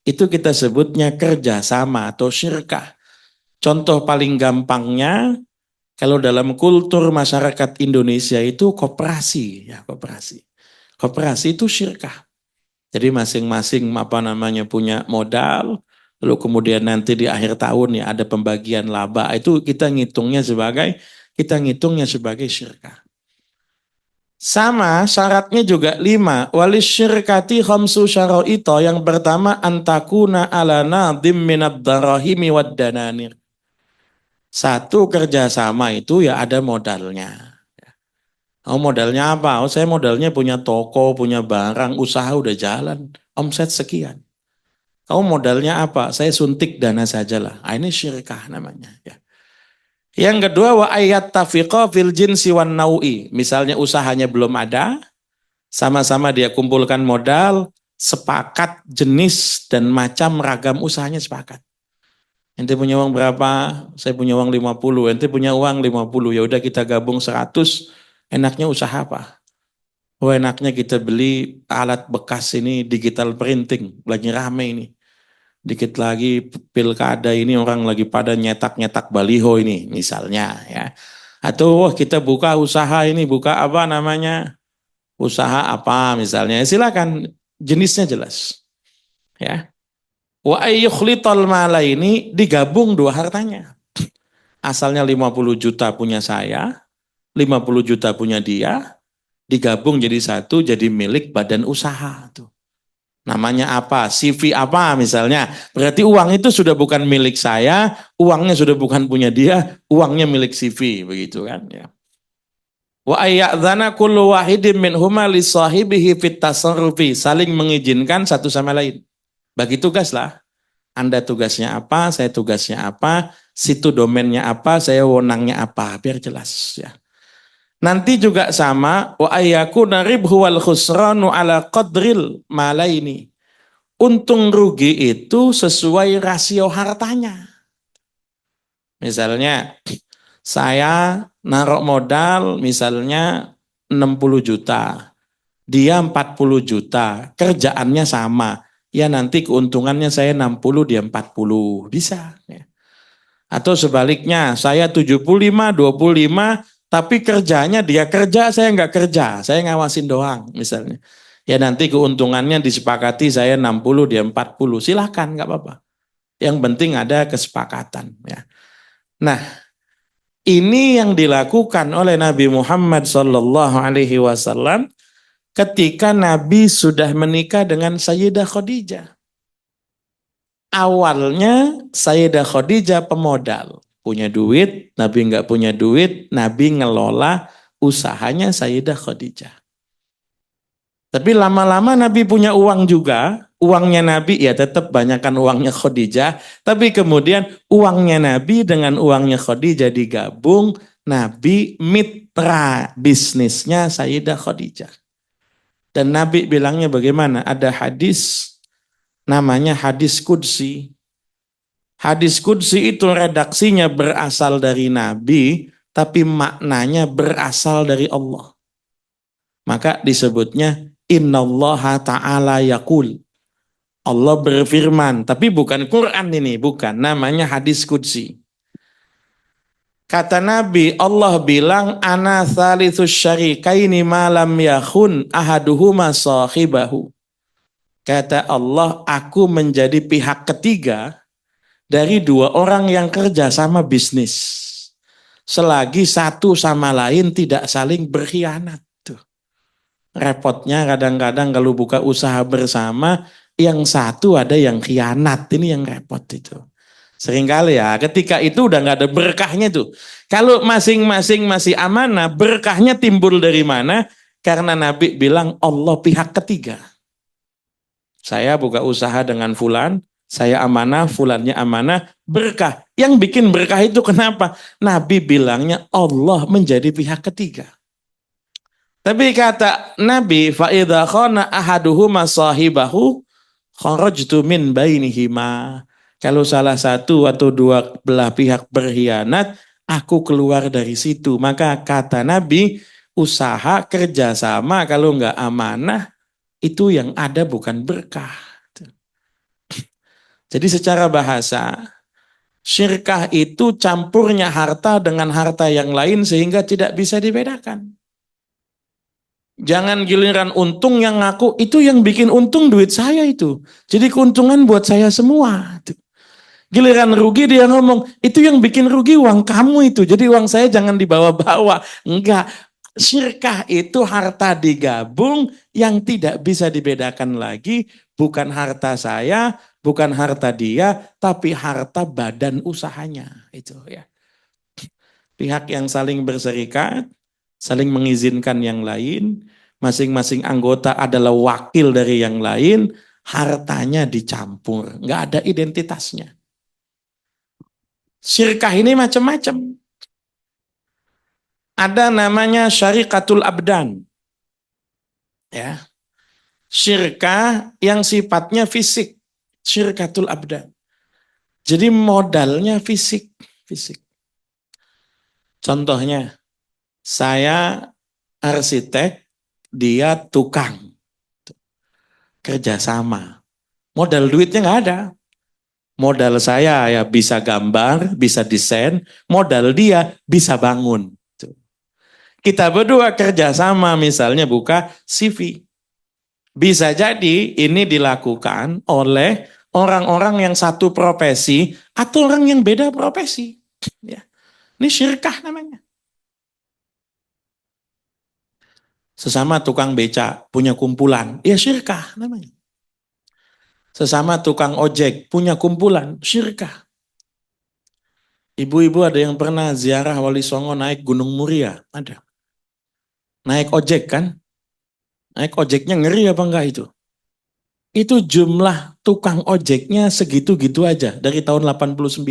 Itu kita sebutnya kerjasama atau syirkah. Contoh paling gampangnya, kalau dalam kultur masyarakat Indonesia itu koperasi. koperasi itu syirkah. Jadi masing-masing punya modal, lalu kemudian nanti di akhir tahun ya ada pembagian laba, itu kita ngitungnya sebagai syirkah. Sama syaratnya juga 5. Walis syirkati khamsu syaraito. Yang pertama antakuna ala nadim minad darahimi wad dananir. 1, kerjasama itu ya ada modalnya. Oh, modalnya apa? Oh, saya modalnya punya toko, punya barang, usaha udah jalan, omset sekian. Kamu modalnya apa? Saya suntik dana sajalah. Ini syirkah namanya. Ya. Yang kedua, wa ayat tafiqa fil jinsi wan nau'i. Misalnya usahanya belum ada, sama-sama dia kumpulkan modal, sepakat jenis dan macam ragam usahanya sepakat. Ente punya uang berapa? Saya punya uang 50. Ente punya uang 50. Ya udah kita gabung 100. Enaknya usaha apa? Oh, enaknya kita beli alat bekas ini digital printing. Lagi rame ini. Dikit lagi pilkada ini orang lagi pada nyetak-nyetak baliho ini misalnya ya. Atau kita buka usaha ini, buka apa namanya? Usaha apa misalnya. Silakan, jenisnya jelas. Ya. Wa ayyukhlital mala ini digabung 2 hartanya. Asalnya 50 juta punya saya, 50 juta punya dia, digabung jadi 1, jadi milik badan usaha tuh. Namanya apa? CV apa misalnya. Berarti uang itu sudah bukan milik saya, uangnya sudah bukan punya dia, uangnya milik CV, begitu kan ya. Wa ayyadzana kullu wahidin minhuma li sahibihi fit tasarrufi, saling mengizinkan satu sama lain. Bagi tugas lah. Anda tugasnya apa, saya tugasnya apa, situ domainnya apa, saya wewenangnya apa, biar jelas ya. Nanti juga sama wa ayyakuna ribhu wal khusranu ala qadril malaini. Untung rugi itu sesuai rasio hartanya. Misalnya saya naruh modal misalnya 60 juta. Dia 40 juta, kerjaannya sama. Ya nanti keuntungannya saya 60, dia 40. Bisa ya. Atau sebaliknya, saya 75, 25, tapi kerjanya dia kerja, saya nggak kerja, saya ngawasin doang misalnya. Ya nanti keuntungannya disepakati saya 60, dia 40, silahkan nggak apa-apa. Yang penting ada kesepakatan. Ya. Nah, ini yang dilakukan oleh Nabi Muhammad SAW ketika Nabi sudah menikah dengan Sayyidah Khadijah. Awalnya Sayyidah Khadijah pemodal. Punya duit, Nabi nggak punya duit, Nabi ngelola usahanya Sayyidah Khadijah. Tapi lama-lama Nabi punya uang juga, uangnya Nabi ya tetap banyakkan uangnya Khadijah, tapi kemudian uangnya Nabi dengan uangnya Khadijah digabung, Nabi mitra bisnisnya Sayyidah Khadijah. Dan Nabi bilangnya bagaimana? Ada hadis namanya hadis Qudsi. Hadis Qudsi itu redaksinya berasal dari Nabi, tapi maknanya berasal dari Allah. Maka disebutnya Innallaha ta'ala yaqul. Allah berfirman, tapi bukan Quran ini, bukan. Namanya hadis Qudsi. Kata Nabi, Allah bilang, Ana thalitsus syarikaini ma lam yakhun ahaduhuma sahibahu. Kata Allah, aku menjadi pihak ketiga dari 2 orang yang kerja sama bisnis. Selagi satu sama lain tidak saling berkhianat. Tuh. Repotnya kadang-kadang kalau buka usaha bersama, yang satu ada yang khianat. Ini yang repot itu. Seringkali ya, ketika itu udah nggak ada berkahnya tuh. Kalau masing-masing masih amanah, berkahnya timbul dari mana? Karena Nabi bilang Allah pihak ketiga. Saya buka usaha dengan fulan, saya amanah, fulannya amanah, berkah. Yang bikin berkah itu kenapa? Nabi bilangnya Allah menjadi pihak ketiga. Tapi kata Nabi, fa idza khana ahaduhuma sahibahu kharajtu min bainihima. Kalau salah satu atau 2 belah pihak berkhianat, aku keluar dari situ. Maka kata Nabi, usaha kerjasama kalau nggak amanah, itu yang ada bukan berkah. Jadi secara bahasa, syirkah itu campurnya harta dengan harta yang lain sehingga tidak bisa dibedakan. Jangan giliran untung yang ngaku, itu yang bikin untung duit saya itu. Jadi keuntungan buat saya semua. Giliran rugi dia ngomong, itu yang bikin rugi uang kamu itu. Jadi uang saya jangan dibawa-bawa. Enggak, syirkah itu harta digabung yang tidak bisa dibedakan lagi. Bukan harta saya, bukan harta dia, tapi harta badan usahanya. Itu ya. Pihak yang saling berserikat, saling mengizinkan yang lain, masing-masing anggota adalah wakil dari yang lain, hartanya dicampur, nggak ada identitasnya. Syirkah ini macam-macam. Ada namanya syarikatul abdan. Ya. Syirkah yang sifatnya fisik, syirkatul abdan. Jadi modalnya fisik. Contohnya, saya arsitek, dia tukang. Kerjasama. Modal duitnya nggak ada. Modal saya ya bisa gambar, bisa desain. Modal dia bisa bangun. Kita berdua kerjasama misalnya buka CV. Bisa jadi ini dilakukan oleh orang-orang yang satu profesi atau orang yang beda profesi. Ya. Ini syirkah namanya. Sesama tukang beca punya kumpulan, ya syirkah namanya. Sesama tukang ojek punya kumpulan, syirkah. Ibu-ibu ada yang pernah ziarah Wali Songo naik Gunung Muria? Ada. Naik ojek kan? Naik ojeknya ngeri apa enggak itu? Itu jumlah tukang ojeknya segitu-gitu aja dari tahun 89.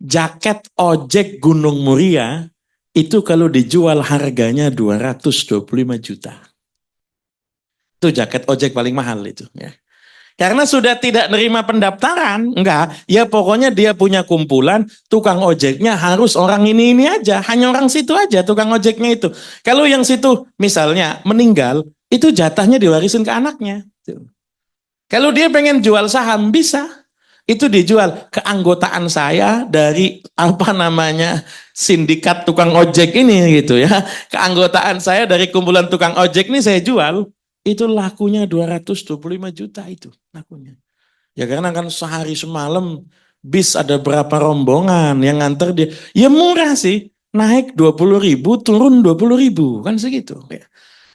Jaket ojek Gunung Muria itu kalau dijual harganya 225 juta. Itu jaket ojek paling mahal itu ya. Karena sudah tidak nerima pendaftaran, enggak, ya pokoknya dia punya kumpulan, tukang ojeknya harus orang ini aja, hanya orang situ aja tukang ojeknya itu. Kalau yang situ misalnya meninggal, itu jatahnya diwarisin ke anaknya. Kalau dia pengen jual saham bisa, itu dijual keanggotaan saya dari apa namanya sindikat tukang ojek ini gitu ya. Keanggotaan saya dari kumpulan tukang ojek ini saya jual. Itu lakunya 225 juta itu lakunya. Ya karena kan sehari semalam bis ada berapa rombongan yang nganter dia. Ya murah sih, naik 20.000 turun 20.000 kan segitu.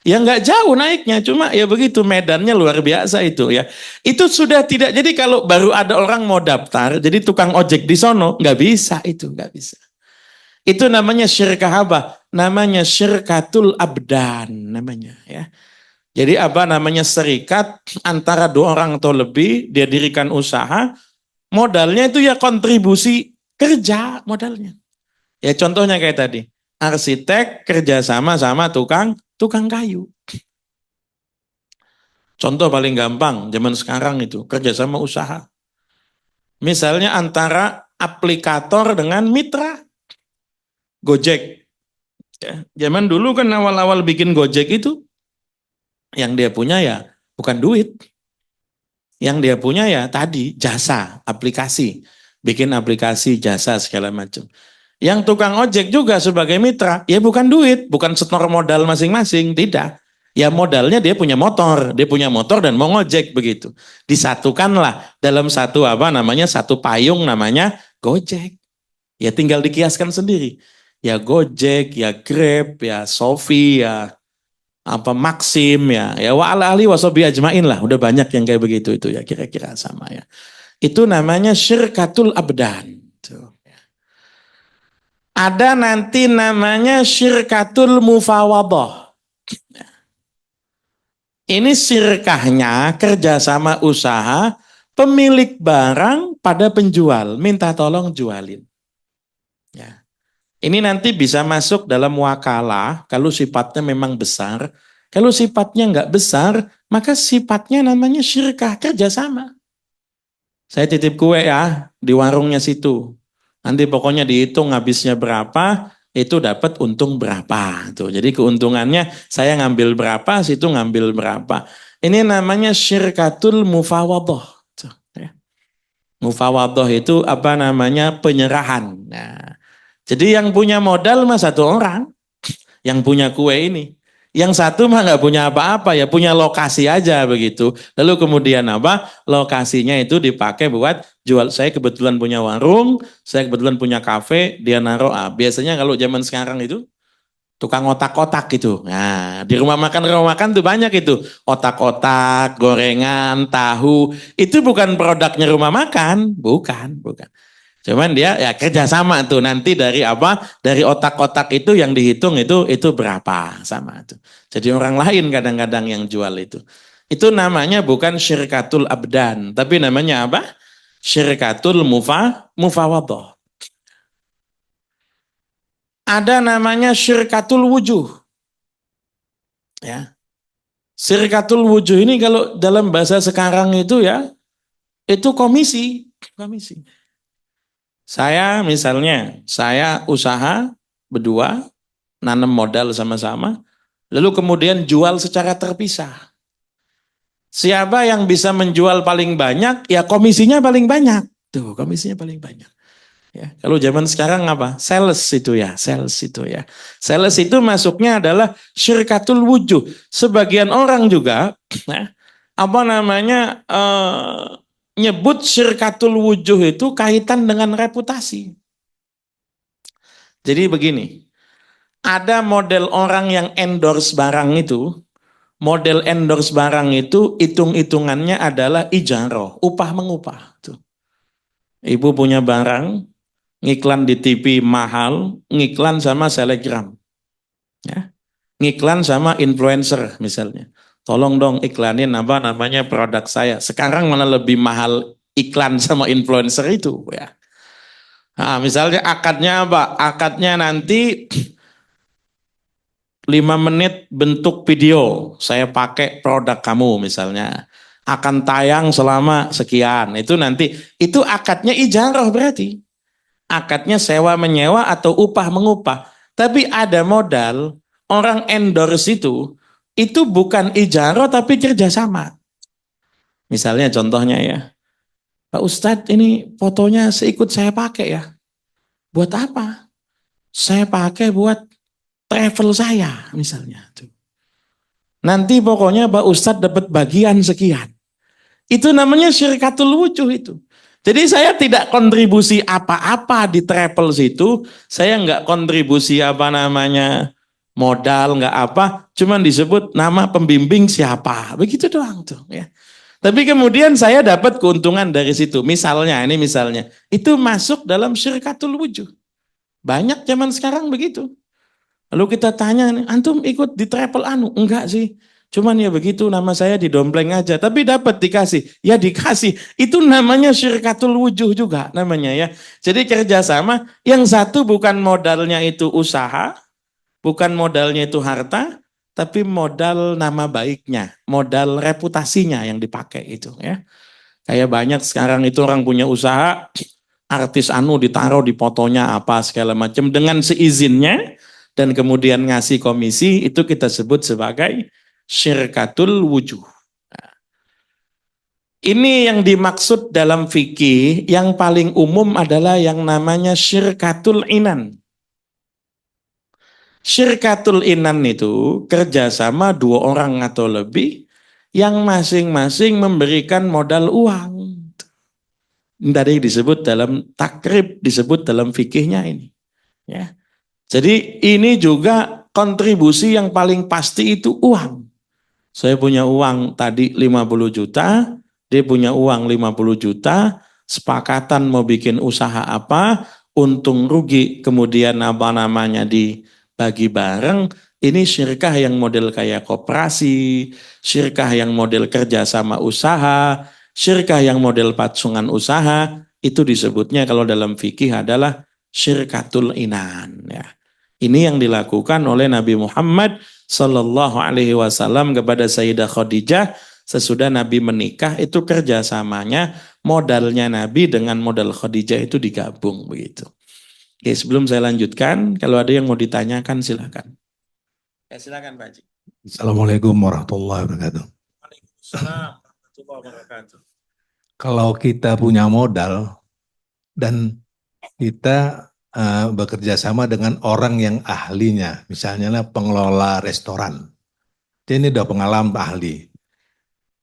Ya nggak jauh naiknya, cuma ya begitu medannya luar biasa itu ya. Itu sudah tidak, jadi kalau baru ada orang mau daftar, jadi tukang ojek di sono, nggak bisa itu, nggak bisa. Itu namanya syirkah apa? Namanya syirkatul abdan namanya ya. Jadi apa namanya serikat antara dua orang atau lebih, dia dirikan usaha, modalnya itu ya kontribusi kerja modalnya. Ya contohnya kayak tadi, arsitek kerjasama sama tukang kayu. Contoh paling gampang zaman sekarang itu kerjasama usaha. Misalnya antara aplikator dengan mitra. Gojek. Ya, zaman dulu kan awal-awal bikin Gojek itu, yang dia punya ya bukan duit. Yang dia punya ya tadi jasa, aplikasi. Bikin aplikasi, jasa segala macam. Yang tukang ojek juga sebagai mitra, ya bukan duit, bukan setor modal masing-masing, tidak. Ya modalnya dia punya motor dan mau ngojek begitu. Disatukanlah dalam satu apa namanya, satu payung namanya Gojek. Ya tinggal dikiaskan sendiri. Ya Gojek, ya Grab, ya Shopee, ya apa Maxim ya wa ala ali wasobi ajmain lah, udah banyak yang kayak begitu itu ya kira-kira sama ya. Itu namanya syirkatul abdan. Tuh. Ada nanti namanya syirkatul mufawadah. Ini syirkahnya kerjasama usaha pemilik barang pada penjual minta tolong jualin. Ya. Ini nanti bisa masuk dalam wakalah kalau sifatnya memang besar. Kalau sifatnya nggak besar, maka sifatnya namanya syirkah kerjasama. Saya titip kue ya di warungnya situ. Nanti pokoknya dihitung habisnya berapa, itu dapat untung berapa. Tuh, jadi keuntungannya saya ngambil berapa, situ ngambil berapa. Ini namanya syirkatul mufawadah. Tuh, ya. Mufawadah itu apa namanya penyerahan. Nah, jadi yang punya modal mah satu orang, yang punya kue ini. Yang satu mah nggak punya apa-apa, ya punya lokasi aja begitu. Lalu kemudian apa? Lokasinya itu dipakai buat jual. Saya kebetulan punya warung, saya kebetulan punya kafe, dia naruh. Biasanya kalau zaman sekarang itu tukang otak-otak gitu. Nah, di rumah makan tuh banyak itu. Otak-otak, gorengan, tahu. Itu bukan produknya rumah makan, bukan. Cuman dia ya kerjasama tuh nanti dari apa? Dari otak-otak itu yang dihitung itu berapa sama tuh. Jadi orang lain kadang-kadang yang jual itu. Itu namanya bukan syirkatul abdan, tapi namanya apa? Syirkatul mufawadah. Ada namanya syirkatul wujuh. Ya. Syirkatul wujuh ini kalau dalam bahasa sekarang itu ya, itu komisi. Saya misalnya, saya usaha berdua, nanam modal sama-sama, lalu kemudian jual secara terpisah. Siapa yang bisa menjual paling banyak, ya komisinya paling banyak. Tuh, komisinya paling banyak. Ya, kalau zaman sekarang apa? Sales itu ya. Sales itu masuknya adalah syirkatul wujuh. Sebagian orang juga, nyebut syirkatul wujuh itu kaitan dengan reputasi. Jadi begini, ada model orang yang endorse barang itu, hitung-hitungannya adalah ijarah, upah mengupah. Tuh. Ibu punya barang, ngiklan di TV mahal, ngiklan sama selebgram. Ya. Ngiklan sama influencer misalnya. Tolong dong iklanin apa namanya produk saya. Sekarang mana lebih mahal iklan sama influencer itu ya. Nah, misalnya akadnya apa? Akadnya nanti 5 menit bentuk video. Saya pakai produk kamu misalnya. Akan tayang selama sekian. Itu nanti itu akadnya ijarah berarti. Akadnya sewa menyewa atau upah mengupah. Tapi ada modal orang endorse itu bukan ijarah tapi kerjasama. Misalnya contohnya ya, Pak Ustadz ini fotonya seikut saya pakai ya. Buat apa? Saya pakai buat travel saya misalnya. Nanti pokoknya Pak Ustadz dapat bagian sekian. Itu namanya syirkatul wujuh itu. Jadi saya tidak kontribusi apa-apa di travel situ. Saya nggak kontribusi apa namanya modal, nggak apa. Cuman disebut nama pembimbing siapa. Begitu doang tuh ya. Tapi kemudian saya dapat keuntungan dari situ. Misalnya, itu masuk dalam syirkatul wujuh. Banyak zaman sekarang begitu. Lalu kita tanya, antum ikut di travel anu? Enggak sih. Cuman ya begitu nama saya didompleng aja. Tapi dapat dikasih. Ya dikasih. Itu namanya syirkatul wujuh juga namanya ya. Jadi kerjasama. Yang satu bukan modalnya itu usaha. Bukan modalnya itu harta. Tapi modal nama baiknya. Modal reputasinya yang dipakai itu ya. Kayak banyak sekarang itu orang punya usaha. Artis anu ditaruh di fotonya apa segala macam. Dengan seizinnya. Dan kemudian ngasih komisi, itu kita sebut sebagai syirkatul wujuh. Ini yang dimaksud dalam fikih, yang paling umum adalah yang namanya syirkatul inan. Syirkatul inan itu kerjasama 2 orang atau lebih, yang masing-masing memberikan modal uang. Tadi disebut dalam takrib, disebut dalam fikihnya ini. Ya. Jadi ini juga kontribusi yang paling pasti itu uang. Saya punya uang tadi 50 juta, dia punya uang 50 juta, sepakatan mau bikin usaha apa, untung rugi, kemudian apa namanya dibagi bareng. Ini syirkah yang model kayak koperasi, syirkah yang model kerjasama usaha, syirkah yang model patsungan usaha, itu disebutnya kalau dalam fikih adalah syirkatul inan ya. Ini yang dilakukan oleh Nabi Muhammad Sallallahu Alaihi Wasallam kepada Sayyidah Khadijah sesudah Nabi menikah. Itu kerjasamanya modalnya Nabi dengan modal Khadijah itu digabung begitu. Oke, sebelum saya lanjutkan, kalau ada yang mau ditanyakan silakan. Ya, silakan Pak Haji. Assalamualaikum warahmatullahi wabarakatuh. Waalaikumsalam warahmatullahi wabarakatuh. Kalau kita punya modal dan kita bekerja sama dengan orang yang ahlinya, misalnya pengelola restoran. Dia ini udah pengalaman ahli,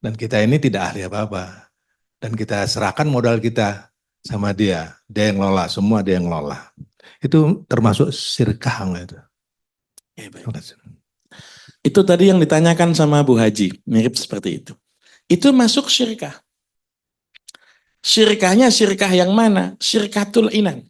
dan kita ini tidak ahli apa-apa, dan kita serahkan modal kita sama dia yang ngelola, semua dia yang ngelola. Itu termasuk syirkah itu. Ya, baik. Itu tadi yang ditanyakan sama Bu Haji, mirip seperti itu. Itu masuk syirkah. Syirkahnya syirkah yang mana? Syirkatul inan.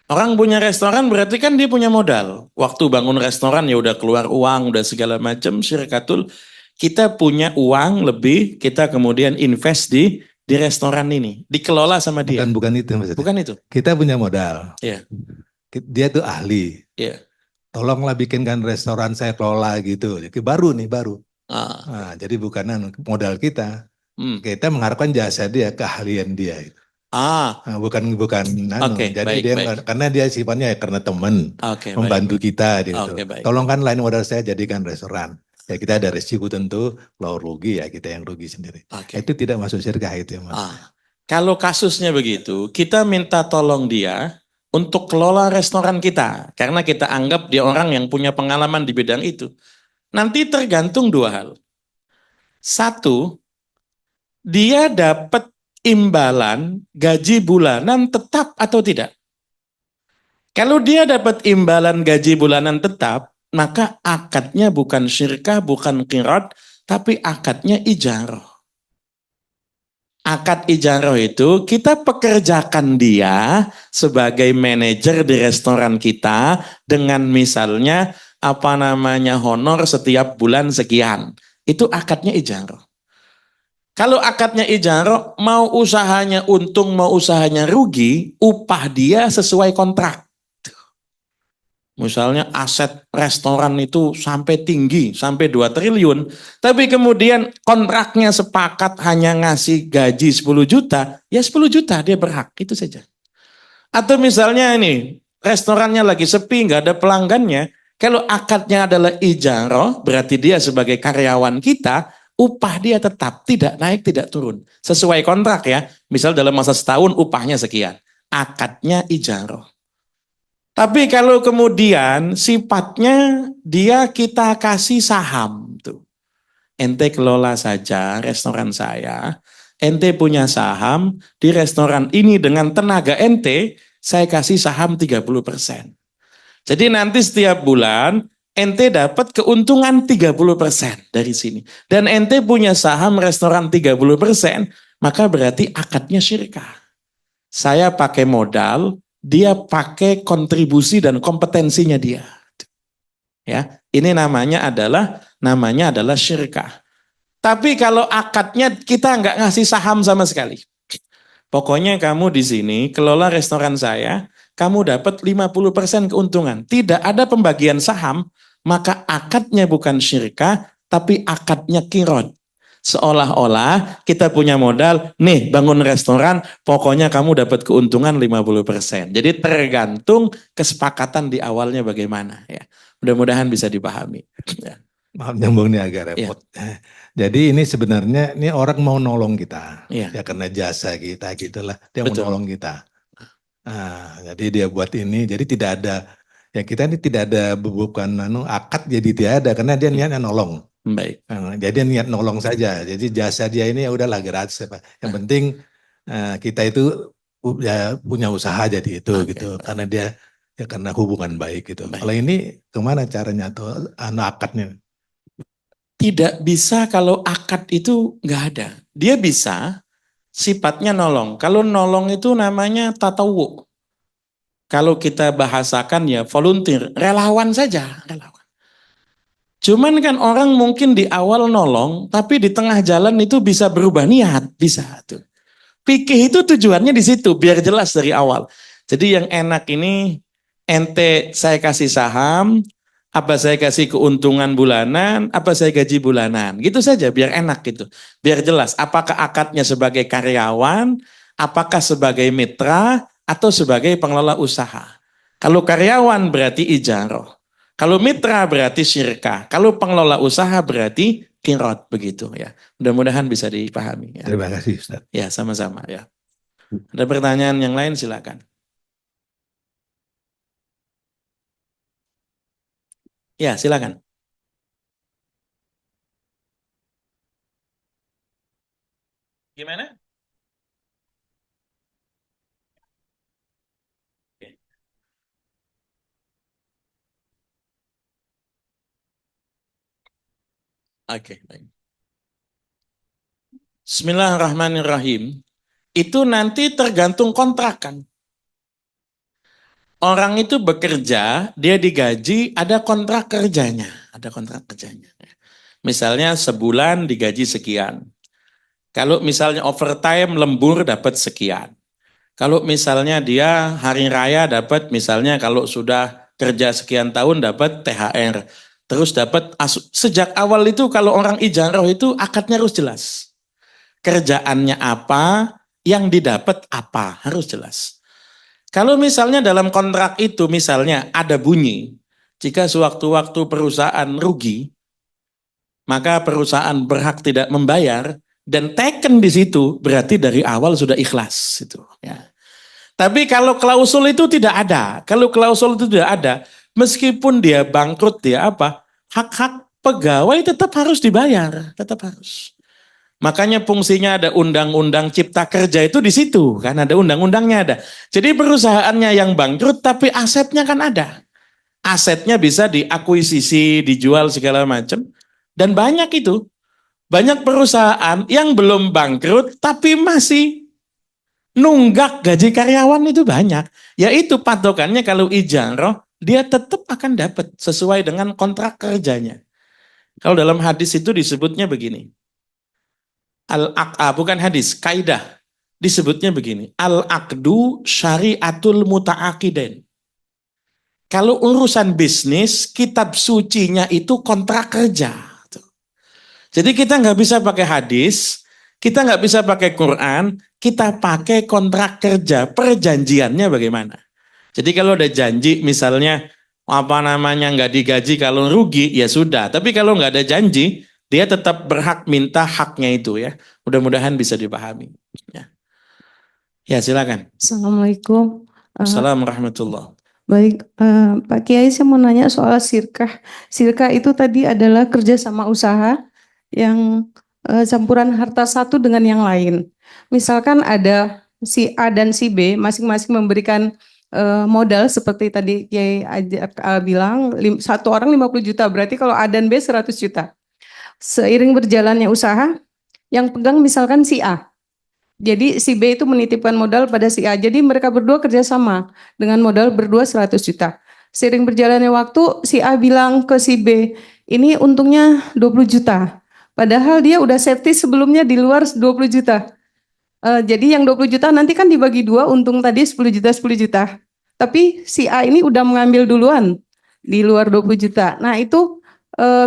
Orang punya restoran berarti kan dia punya modal. Waktu bangun restoran ya udah keluar uang, udah segala macam. Syirkatul, kita punya uang lebih, kita kemudian invest di restoran ini, dikelola sama dia. Bukan itu maksudnya. Bukan itu. Kita punya modal. Iya. Dia tuh ahli. Iya. Tolonglah bikinkan restoran saya kelola gitu. Jadi baru. Ah. Nah, jadi bukan modal kita. Kita mengharapkan jasa dia, keahlian dia. Nah, bukan Okay, jadi baik, dia baik. Karena dia sifatnya karena teman, membantu baik. kita gitu. Tolongkan lain modal saya jadikan restoran. Ya kita ada resiko tentu, kalau rugi ya kita yang rugi sendiri. Itu tidak masuk syirkah itu ya Mas. Kalau kasusnya begitu, kita minta tolong dia untuk kelola restoran kita. Karena kita anggap dia orang yang punya pengalaman di bidang itu. Nanti tergantung dua hal. Satu, dia dapat imbalan gaji bulanan tetap atau tidak. Kalau dia dapat imbalan gaji bulanan tetap, maka akadnya bukan syirkah, bukan qirat, tapi akadnya ijarah. Akad ijarah itu kita pekerjakan dia sebagai manajer di restoran kita dengan misalnya honor setiap bulan sekian. Itu akadnya ijarah. Kalau akadnya ijarah, mau usahanya untung, mau usahanya rugi, upah dia sesuai kontrak. Misalnya aset restoran itu sampai tinggi, sampai 2 triliun. Tapi kemudian kontraknya sepakat hanya ngasih gaji 10 juta, ya 10 juta dia berhak, itu saja. Atau misalnya ini, restorannya lagi sepi, nggak ada pelanggannya. Kalau akadnya adalah ijarah, berarti dia sebagai karyawan kita, upah dia tetap, tidak naik, tidak turun. Sesuai kontrak ya, misal dalam masa setahun upahnya sekian. Akadnya ijarah. Tapi kalau kemudian sifatnya dia kita kasih saham tuh. Ente kelola saja restoran saya, ente punya saham di restoran ini dengan tenaga ente, saya kasih saham 30%. Jadi nanti setiap bulan ente dapat keuntungan 30% dari sini. Dan ente punya saham restoran 30%, maka berarti akadnya syirkah. Saya pakai modal, dia pakai kontribusi dan kompetensinya dia. Ya, ini namanya adalah syirkah. Tapi kalau akadnya kita nggak ngasih saham sama sekali. Pokoknya kamu di sini kelola restoran saya, kamu dapat 50% keuntungan. Tidak ada pembagian saham, maka akadnya bukan syirkah, tapi akadnya qirat. Seolah-olah kita punya modal, nih bangun restoran, pokoknya kamu dapat keuntungan 50%. Jadi tergantung kesepakatan di awalnya bagaimana. Ya, mudah-mudahan bisa dipahami. Ya. Maaf nyambung nih agak repot. Ya. Jadi ini sebenarnya ini orang mau nolong kita, ya karena jasa kita gitulah, dia mau nolong kita. Nah, jadi dia buat ini, jadi tidak ada, ya kita ini tidak ada bebukan akad jadi tidak ada karena dia niatnya nolong. Baik. Jadi niat nolong saja. Jadi jasa dia ini ya udahlah gratis. Yang penting kita itu ya punya usaha jadi itu gitu. Karena dia ya karena hubungan baik gitu. Baik. Kalau ini kemana caranya atau akadnya? Tidak bisa kalau akad itu nggak ada. Dia bisa sifatnya nolong. Kalau nolong itu namanya tatawu. Kalau kita bahasakan ya volunteer, relawan saja, relawan. Cuman kan orang mungkin di awal nolong, tapi di tengah jalan itu bisa berubah niat, bisa tuh. Fikih itu tujuannya di situ, biar jelas dari awal. Jadi yang enak ini, ente saya kasih saham, apa saya kasih keuntungan bulanan, apa saya gaji bulanan. Gitu saja, biar enak gitu. Biar jelas, apakah akadnya sebagai karyawan, apakah sebagai mitra, atau sebagai pengelola usaha. Kalau karyawan berarti ijarah. Kalau mitra berarti syirkah. Kalau pengelola usaha berarti qirat begitu ya. Mudah-mudahan bisa dipahami. Ya. Terima kasih Ustaz. Ya sama-sama ya. Ada pertanyaan yang lain silakan. Ya, silakan. Gimana? Oke, baik. Bismillahirrahmanirrahim. Itu nanti tergantung kontrakan. Orang itu bekerja, dia digaji, ada kontrak kerjanya. Ada kontrak kerjanya. Misalnya sebulan digaji sekian. Kalau misalnya overtime lembur dapat sekian. Kalau misalnya dia hari raya dapat, misalnya kalau sudah kerja sekian tahun dapat THR. Terus dapat, sejak awal itu kalau orang ijarah itu akadnya harus jelas. Kerjaannya apa, yang didapat apa, harus jelas. Kalau misalnya dalam kontrak itu misalnya ada bunyi, jika sewaktu-waktu perusahaan rugi, maka perusahaan berhak tidak membayar, dan taken di situ berarti dari awal sudah ikhlas itu ya. Tapi kalau klausul itu tidak ada, kalau klausul itu tidak ada, meskipun dia bangkrut dia apa, hak-hak pegawai tetap harus dibayar, tetap harus. Makanya fungsinya ada undang-undang cipta kerja itu di situ kan, ada undang-undangnya ada. Jadi perusahaannya yang bangkrut tapi asetnya kan ada. Asetnya bisa diakuisisi, dijual segala macam, dan banyak itu. Banyak perusahaan yang belum bangkrut tapi masih nunggak gaji karyawan itu banyak. Yaitu patokannya kalau ijarah dia tetap akan dapat sesuai dengan kontrak kerjanya. Kalau dalam hadis itu disebutnya begini. Bukan hadis, kaidah. Disebutnya begini. Al-aqdu syariatul muta'aqidain. Kalau urusan bisnis, kitab sucinya itu kontrak kerja. Jadi kita nggak bisa pakai hadis, kita nggak bisa pakai Quran, kita pakai kontrak kerja, perjanjiannya bagaimana. Jadi kalau ada janji misalnya nggak digaji kalau rugi, ya sudah. Tapi kalau nggak ada janji, dia tetap berhak minta haknya itu ya. Mudah-mudahan bisa dipahami. Ya silakan. Assalamualaikum. Assalamualaikum warahmatullahi wabarakatuh. Baik, Pak Kiai, saya mau nanya soal sirkah. Sirkah itu tadi adalah kerjasama usaha yang campuran harta satu dengan yang lain. Misalkan ada si A dan si B masing-masing memberikan modal seperti tadi Kiai bilang, satu orang 50 juta, berarti kalau A dan B 100 juta. Seiring berjalannya usaha, yang pegang misalkan si A. Jadi si B itu menitipkan modal pada si A. Jadi mereka berdua kerjasama dengan modal berdua 100 juta. Seiring berjalannya waktu, si A bilang ke si B, ini untungnya 20 juta. Padahal dia udah safety sebelumnya di luar 20 juta. Jadi yang 20 juta nanti kan dibagi dua, untung tadi 10 juta, 10 juta. Tapi si A ini udah mengambil duluan di luar 20 juta. Nah itu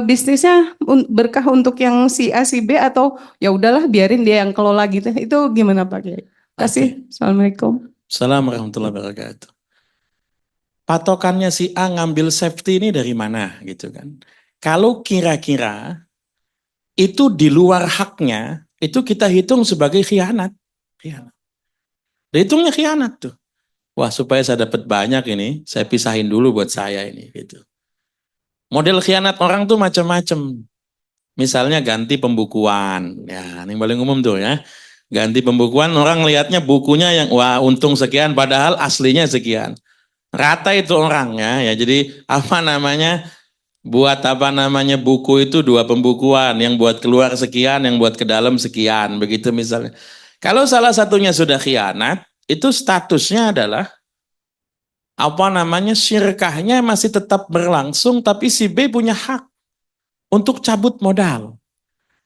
bisnisnya berkah untuk yang si A, si B, atau ya udahlah biarin dia yang kelola gitu. Itu gimana Pak Kiai? Terima kasih. Assalamualaikum. Assalamualaikum warahmatullahi wabarakatuh. Patokannya si A ngambil safety ini dari mana gitu kan. Kalau kira-kira itu di luar haknya, itu kita hitung sebagai khianat. Hitungnya khianat tuh. Wah, supaya saya dapat banyak ini, saya pisahin dulu buat saya ini gitu. Model khianat orang tuh macam-macam. Misalnya ganti pembukuan. Ya, yang paling umum tuh ya. Ganti pembukuan, orang lihatnya bukunya yang wah untung sekian padahal aslinya sekian. Rata itu orangnya ya. Jadi buat buku itu 2 pembukuan, yang buat keluar sekian, yang buat ke dalam sekian, begitu misalnya. Kalau salah satunya sudah khianat, itu statusnya adalah syirkahnya masih tetap berlangsung, tapi si B punya hak untuk cabut modal.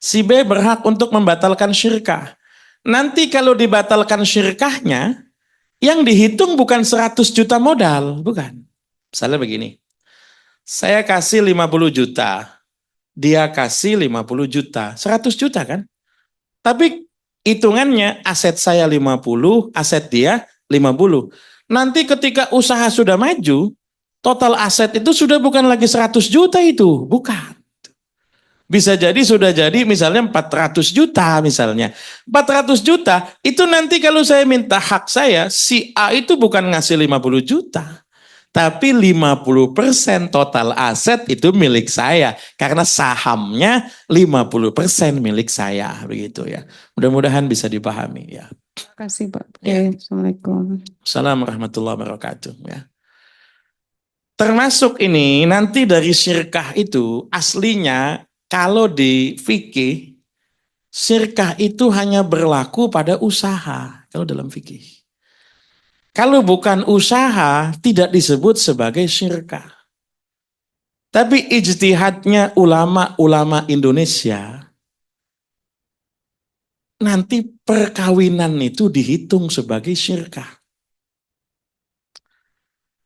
Si B berhak untuk membatalkan syirkah. Nanti kalau dibatalkan syirkahnya, yang dihitung bukan 100 juta modal, bukan. Misalnya begini. Saya kasih 50 juta, dia kasih 50 juta, 100 juta kan? Tapi hitungannya aset saya 50, aset dia 50. Nanti ketika usaha sudah maju, total aset itu sudah bukan lagi 100 juta itu, bukan. Bisa jadi sudah jadi misalnya 400 juta misalnya. 400 juta itu nanti kalau saya minta hak saya, si A itu bukan ngasih 50 juta. Tapi 50% total aset itu milik saya. Karena sahamnya 50% milik saya. Begitu ya. Mudah-mudahan bisa dipahami ya. Terima kasih Pak. Ya. Assalamualaikum. Assalamualaikum warahmatullahi wabarakatuh ya. Termasuk ini nanti dari syirkah itu aslinya kalau di fikih syirkah itu hanya berlaku pada usaha kalau dalam fikih. Kalau bukan usaha tidak disebut sebagai syirkah. Tapi ijtihadnya ulama-ulama Indonesia nanti perkawinan itu dihitung sebagai syirkah.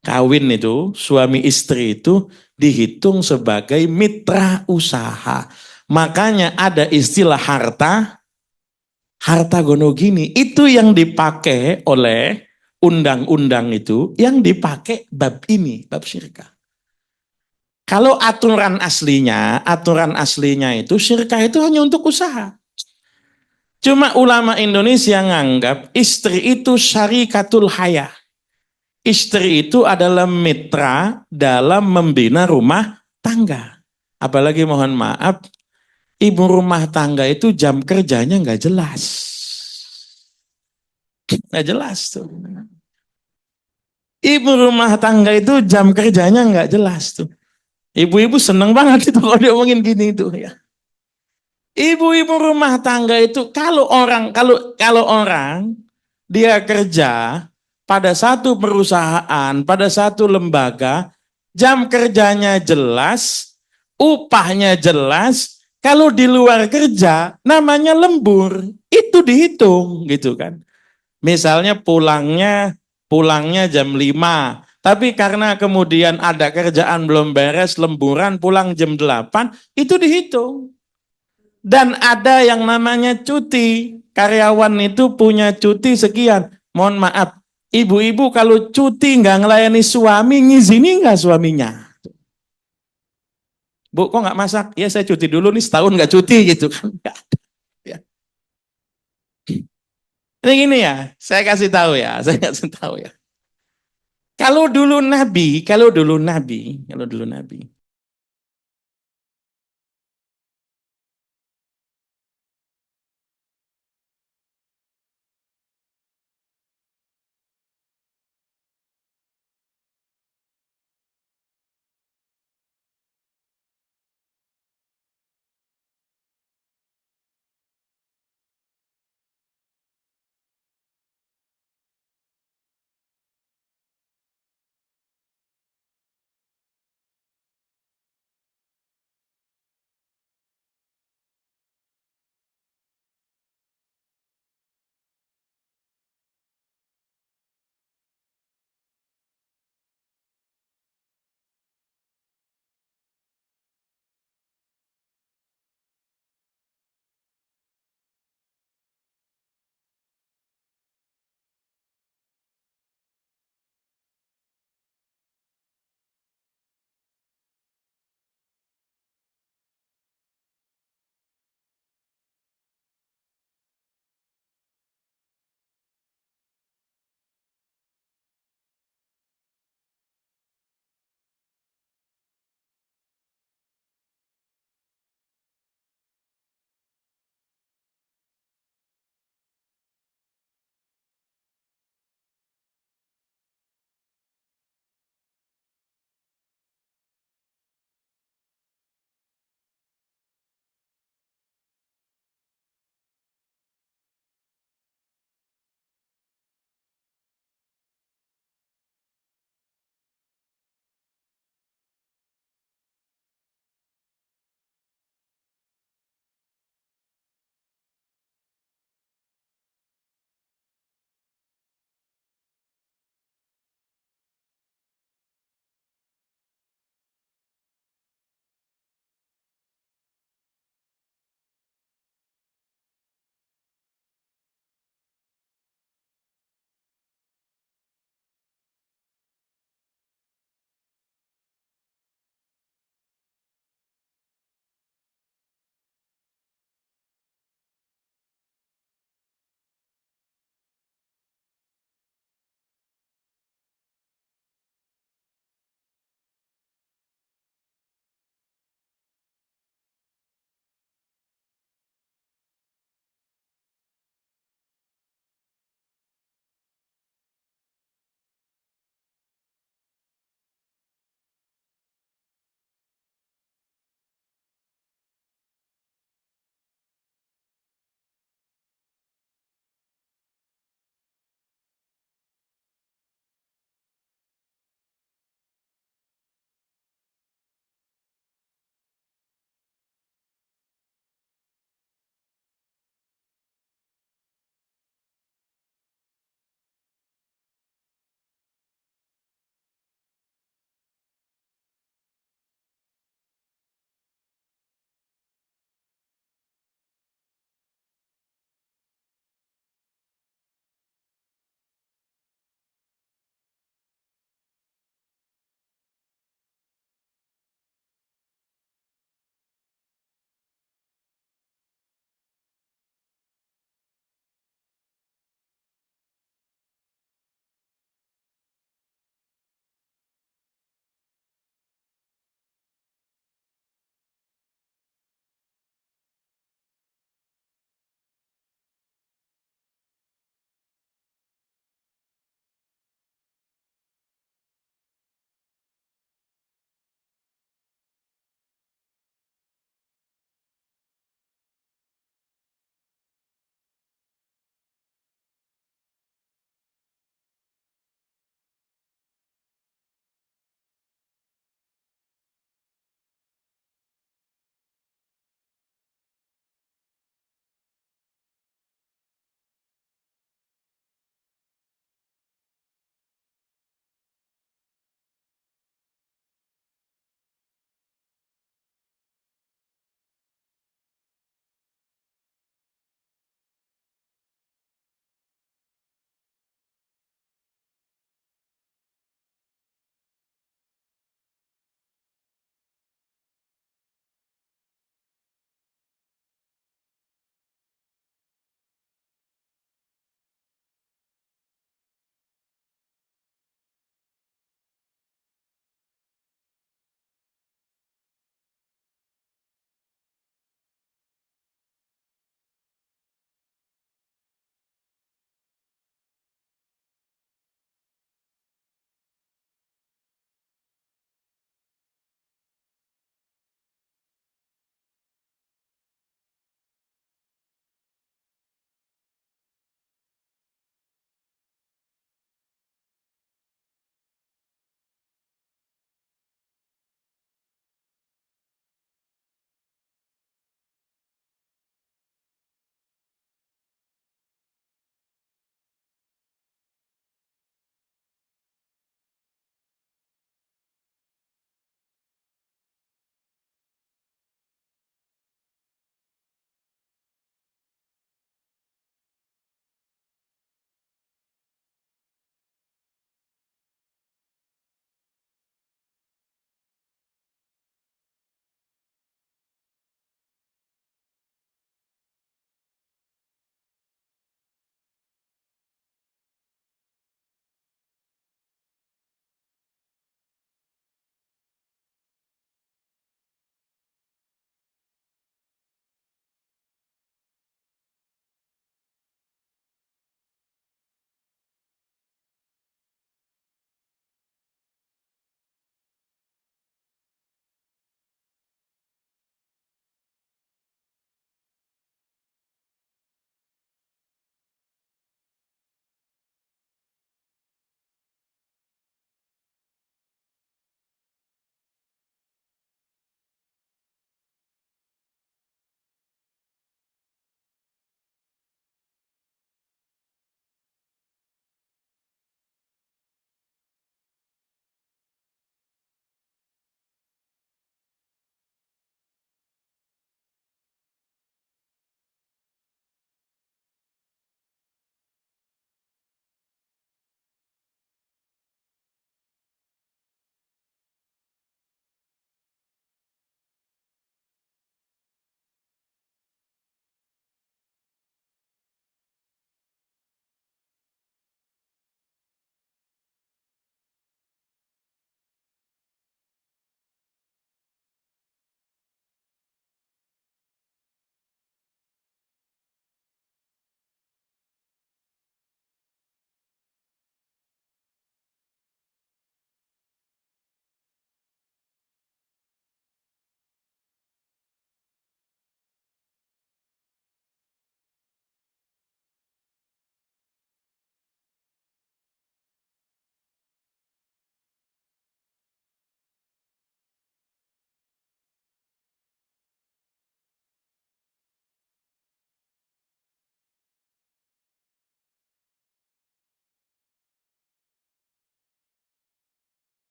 Kawin itu, suami istri itu dihitung sebagai mitra usaha. Makanya ada istilah harta gonogini. Itu yang dipakai oleh undang-undang itu, yang dipakai bab ini, bab syirkah. Kalau aturan aslinya itu syirkah itu hanya untuk usaha. Cuma ulama Indonesia nganggap istri itu syarikatul hayah. Istri itu adalah mitra dalam membina rumah tangga. Apalagi mohon maaf, ibu rumah tangga itu jam kerjanya nggak jelas. Nggak jelas tuh. Ibu rumah tangga itu jam kerjanya nggak jelas tuh. Ibu-ibu seneng banget itu kalau diomongin gini itu ya. Ibu-ibu rumah tangga itu kalau orang dia kerja pada satu perusahaan, pada satu lembaga, jam kerjanya jelas, upahnya jelas. Kalau di luar kerja, namanya lembur. Itu dihitung, gitu kan. Misalnya pulangnya jam 5. Tapi karena kemudian ada kerjaan belum beres, lemburan, pulang jam 8, itu dihitung. Dan ada yang namanya cuti. Karyawan itu punya cuti sekian. Mohon maaf. Ibu-ibu kalau cuti nggak ngelayani suami, ngizini nggak suaminya? Bu, kok nggak masak? Ya saya cuti dulu nih, setahun nggak cuti gitu kan? Ya. Ini gini ya, saya kasih tahu ya. Kalau dulu Nabi,